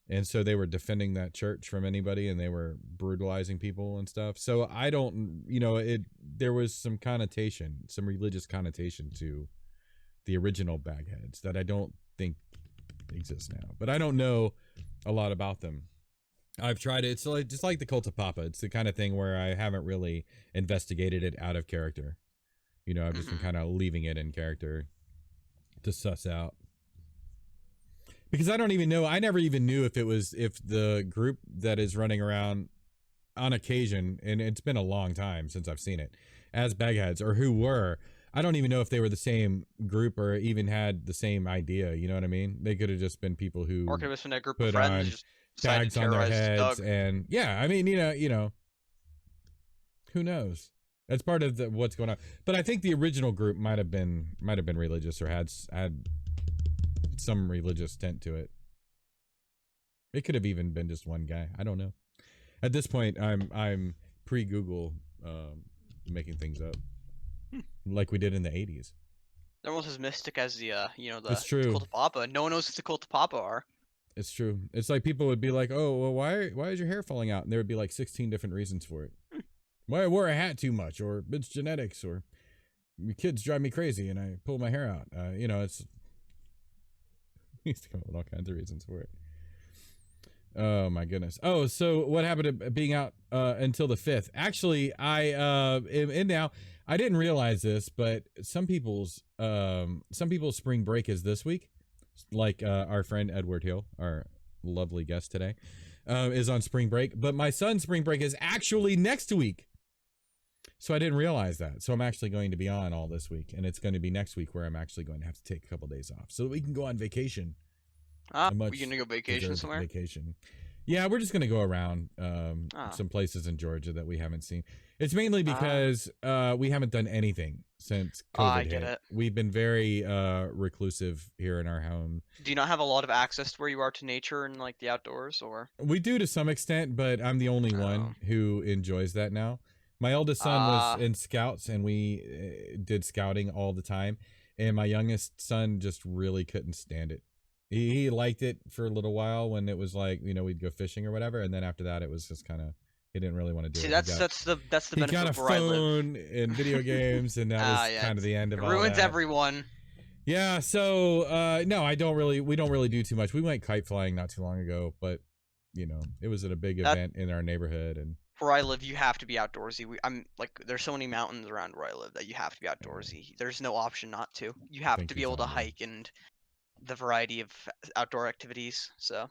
And so they were defending that church from anybody, and they were brutalizing people and stuff. So I don't, you know, there was some religious connotation to the original Bagheads that I don't think exists now. But I don't know a lot about them. I've tried it. It's just like the Cult of Papa. It's the kind of thing where I haven't really investigated it out of character. You know, I've just been kind of leaving it in character to suss out. Because I don't even know, I never even knew if the group that is running around on occasion, and it's been a long time since I've seen it, as Bagheads, or who were, I don't even know if they were the same group or even had the same idea, you know what I mean? They could have just been people who or could have been a group of friends. tags on their heads, and yeah, I mean, you know, who knows? That's part of what's going on. But I think the original group might have been religious or had some religious tint to it. It could have even been just one guy. I don't know. At this point, I'm pre-Google making things up, like we did in the 80s. They're almost as mystic as the it's true. Cult of Papa. No one knows what the Cult of Papa are. It's true. It's like people would be like, "Oh, well, why is your hair falling out?" And there would be like 16 different reasons for it. Why I wore a hat too much, or it's genetics, or my kids drive me crazy and I pull my hair out. You know, it's used to come up with all kinds of reasons for it. Oh my goodness. Oh, so what happened to being out until the 5th? Actually, I am now. I didn't realize this, but some people's spring break is this week. Like our friend Edward Hill, our lovely guest today, is on spring break. But my son's spring break is actually next week. So I didn't realize that. So I'm actually going to be on all this week, and it's going to be next week where I'm actually going to have to take a couple days off so that we can go on vacation. We're gonna go vacation somewhere. Vacation. Yeah, we're just gonna go around some places in Georgia that we haven't seen. It's mainly because we haven't done anything since COVID I get hit. it. We've been very reclusive here in our home. Do you not have a lot of access to where you are to nature and like the outdoors, or? We do to some extent, but I'm the only one who enjoys that now. My eldest son was in scouts, and we did scouting all the time. And my youngest son just really couldn't stand it. He liked it for a little while when it was like, you know, we'd go fishing or whatever, and then after that, it was just kind of he didn't really want to do it. See, that's the benefit he got a of where phone and video games, and that was kind of the end of all that. It ruins everyone. Yeah, so no, we don't really do too much. We went kite flying not too long ago, but you know, it was at a big event in our neighborhood, and where I live, you have to be outdoorsy. I'm like, there's so many mountains around where I live that you have to be outdoorsy. There's no option not to. You have to be able to hike and the variety of outdoor activities. So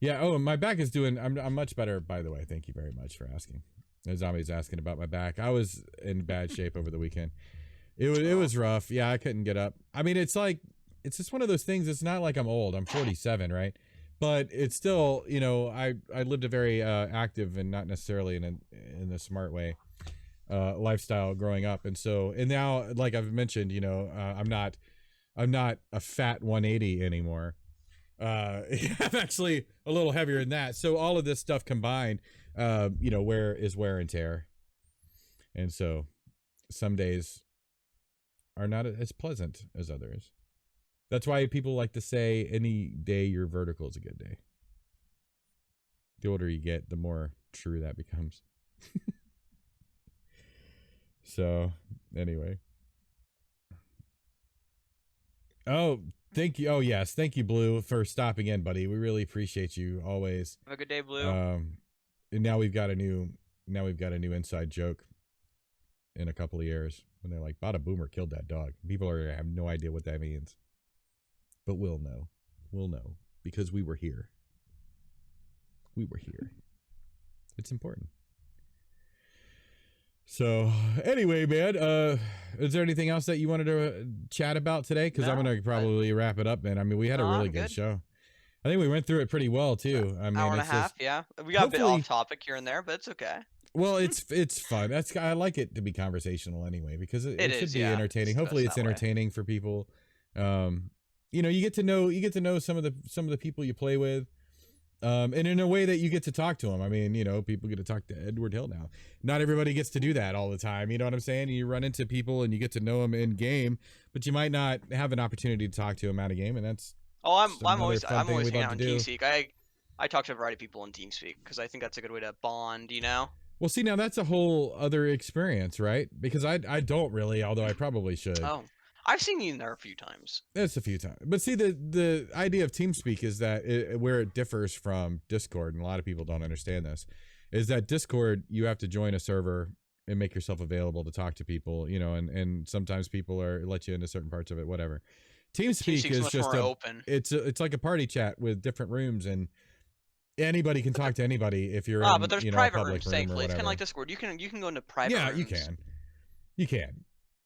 yeah. Oh, my back is doing. I'm much better, by the way. Thank you very much for asking. Zombie's asking about my back. I was in bad shape over the weekend. It was rough. Yeah, I couldn't get up. I mean, it's just one of those things. It's not like I'm old. I'm 47, right? But it's still, you know, I lived a very active and not necessarily in a smart way lifestyle growing up, and now, like I've mentioned, you know, I'm not a fat 180 anymore. I'm actually a little heavier than that. So all of this stuff combined, you know, wear and tear, and so some days are not as pleasant as others. That's why people like to say any day you're vertical is a good day. The older you get, the more true that becomes. So, anyway. Oh, thank you. Oh, yes. Thank you, Blue, for stopping in, buddy. We really appreciate you always. Have a good day, Blue. And now we've got a new inside joke in a couple of years when they're like, Bada Boomer killed that dog. People are gonna have no idea what that means. But we'll know. We'll know because we were here. We were here. It's important. So anyway, man, is there anything else that you wanted to chat about today? Because I'm going to probably wrap it up, man. I mean, we had a really good show. I think we went through it pretty well too. I mean, hour and a half, yeah. We got a bit off topic here and there, but it's okay. Well, it's fun. I like it to be conversational anyway because it should be entertaining. Hopefully, it's entertaining for people. You know, you get to know some of the people you play with, and in a way that you get to talk to them. I mean, you know, people get to talk to Edward Hill now. Not everybody gets to do that all the time. You know what I'm saying? You run into people and you get to know them in game, but you might not have an opportunity to talk to them out of game, and that's. Oh, I'm always hanging out in TeamSpeak. I talk to a variety of people in TeamSpeak because I think that's a good way to bond. You know. Well, see, now that's a whole other experience, right? Because I don't really, although I probably should. Oh, I've seen you in there a few times. It's a few times. But see, the idea of TeamSpeak is that where it differs from Discord, and a lot of people don't understand this, is that Discord, you have to join a server and make yourself available to talk to people, you know, and sometimes people let you into certain parts of it, whatever. TeamSpeak is just open. It's like a party chat with different rooms, and anybody can talk to anybody if you're in, but there's private rooms, thankfully. It's kind of like Discord. You can go into private rooms. Yeah, you can.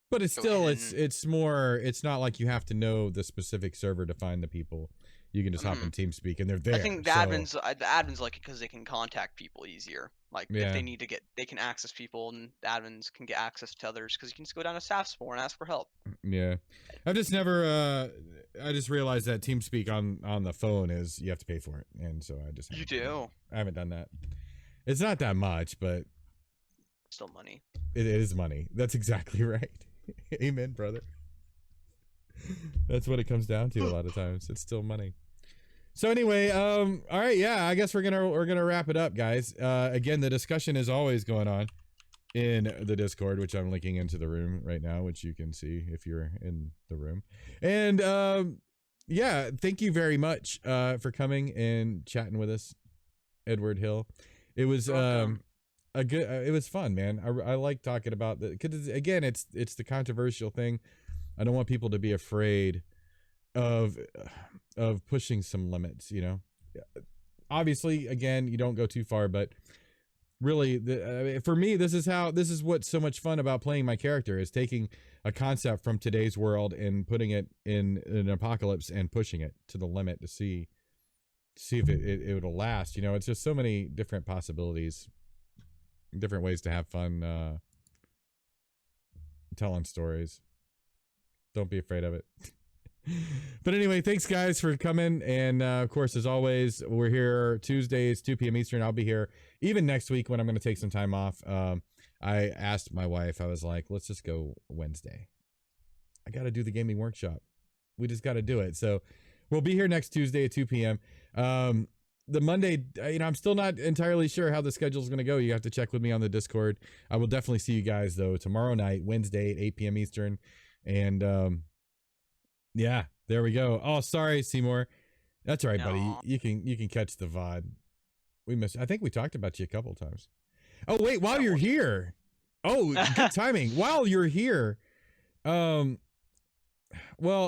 But it's still, it's more, it's not like you have to know the specific server to find the people. You can just hop in TeamSpeak and they're there. I think the admins like it because they can contact people easier. Like if they need to they can access people, and the admins can get access to others because you can just go down to staff support and ask for help. Yeah, I've just never. I just realized that TeamSpeak on the phone is you have to pay for it, and so I just I haven't done that. It's not that much, but still money. It is money. That's exactly right. Amen, brother. That's what it comes down to a lot of times. It's still money. So anyway, all right, yeah, I guess we're gonna wrap it up, guys. Again, the discussion is always going on in the Discord, which I'm linking into the room right now, which you can see if you're in the room. And yeah, thank you very much for coming and chatting with us, Edward Hill. It was it was fun, man. I like talking about because again, it's the controversial thing. I don't want people to be afraid of pushing some limits, you know. Obviously, again, you don't go too far, but really, for me, this is what's so much fun about playing my character, is taking a concept from today's world and putting it in an apocalypse and pushing it to the limit to see if it'll last. You know, it's just so many different possibilities, different ways to have fun telling stories. Don't be afraid of it. But anyway, thanks guys for coming, and of course, as always, we're here Tuesdays 2 p.m. Eastern. I'll be here even next week when I'm going to take some time off. I asked my wife, I was like, let's just go Wednesday. I got to do the gaming workshop. We just got to do it. So we'll be here next Tuesday at 2 p.m. The Monday, you know, I'm still not entirely sure how the schedule is going to go. You have to check with me on the Discord. I will definitely see you guys though tomorrow night, Wednesday at 8 p.m. Eastern. And yeah, there we go. Oh, sorry, Seymour. That's all right, buddy. You can catch the VOD. I think we talked about you a couple of times. Oh, wait, while you're here. Oh, good timing. While you're here. Well,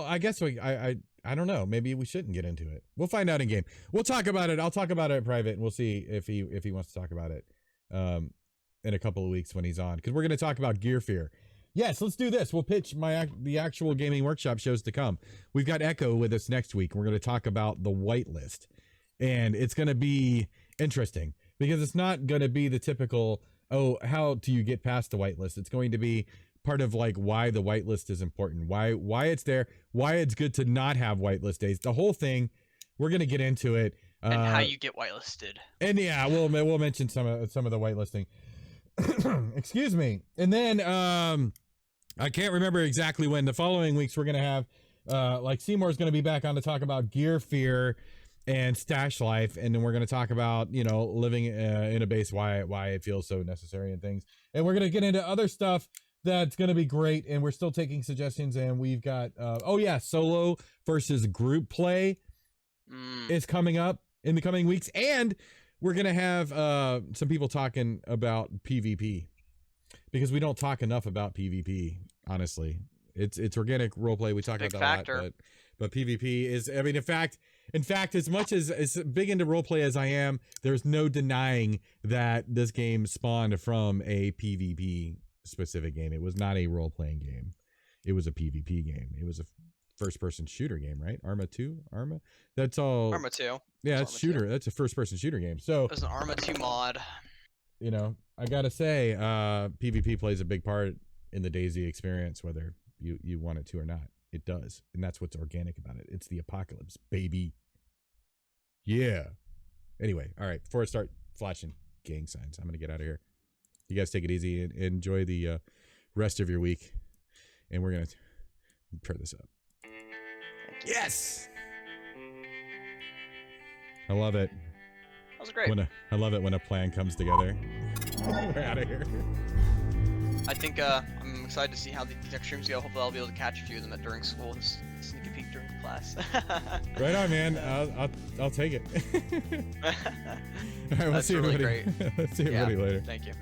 I guess I don't know. Maybe we shouldn't get into it. We'll find out in game. We'll talk about it. I'll talk about it in private, and we'll see if he wants to talk about it in a couple of weeks when he's on, because we're going to talk about Gear Fear. Yes, let's do this. We'll pitch the actual gaming workshop shows to come. We've got Echo with us next week. We're going to talk about the whitelist, and it's going to be interesting because it's not going to be the typical, oh, how do you get past the whitelist? It's going to be part of like why the whitelist is important, why it's there, why it's good to not have whitelist days. The whole thing, we're going to get into it. And how you get whitelisted. And yeah, we'll mention some of the whitelisting. Excuse me. And then I can't remember exactly when. The following weeks we're gonna have like Seymour's gonna be back on to talk about Gear Fear and Stash Life, and then we're gonna talk about, you know, living in a base, why it feels so necessary and things. And we're gonna get into other stuff that's gonna be great, and we're still taking suggestions. And we've got oh yeah, solo versus group play is coming up in the coming weeks, and we're going to have some people talking about PvP, because we don't talk enough about PvP, honestly. It's organic roleplay. We talk about that a lot, but PvP is, I mean, in fact, as much as big into roleplay as I am, there's no denying that this game spawned from a PvP specific game. It was not a role-playing game. It was a PvP game. It was a first-person shooter game, right? Arma 2? Arma? That's all. Arma 2. Yeah, it's shooter. 2. That's a first-person shooter game. So it was an Arma 2 mod. You know, I gotta say, PvP plays a big part in the DayZ experience, whether you want it to or not. It does, and that's what's organic about it. It's the apocalypse, baby. Yeah. Anyway, all right. Before I start flashing gang signs, I'm gonna get out of here. You guys take it easy and enjoy the rest of your week, and we're gonna turn this up. Yes. I love it. That was great. I love it when a plan comes together. We're out of here. I think I'm excited to see how the tech streams go. Hopefully I'll be able to catch a few of them during school and sneak a peek during class. Right on, man. I'll take it. All right, we'll see everybody. Great. See everybody later. Thank you.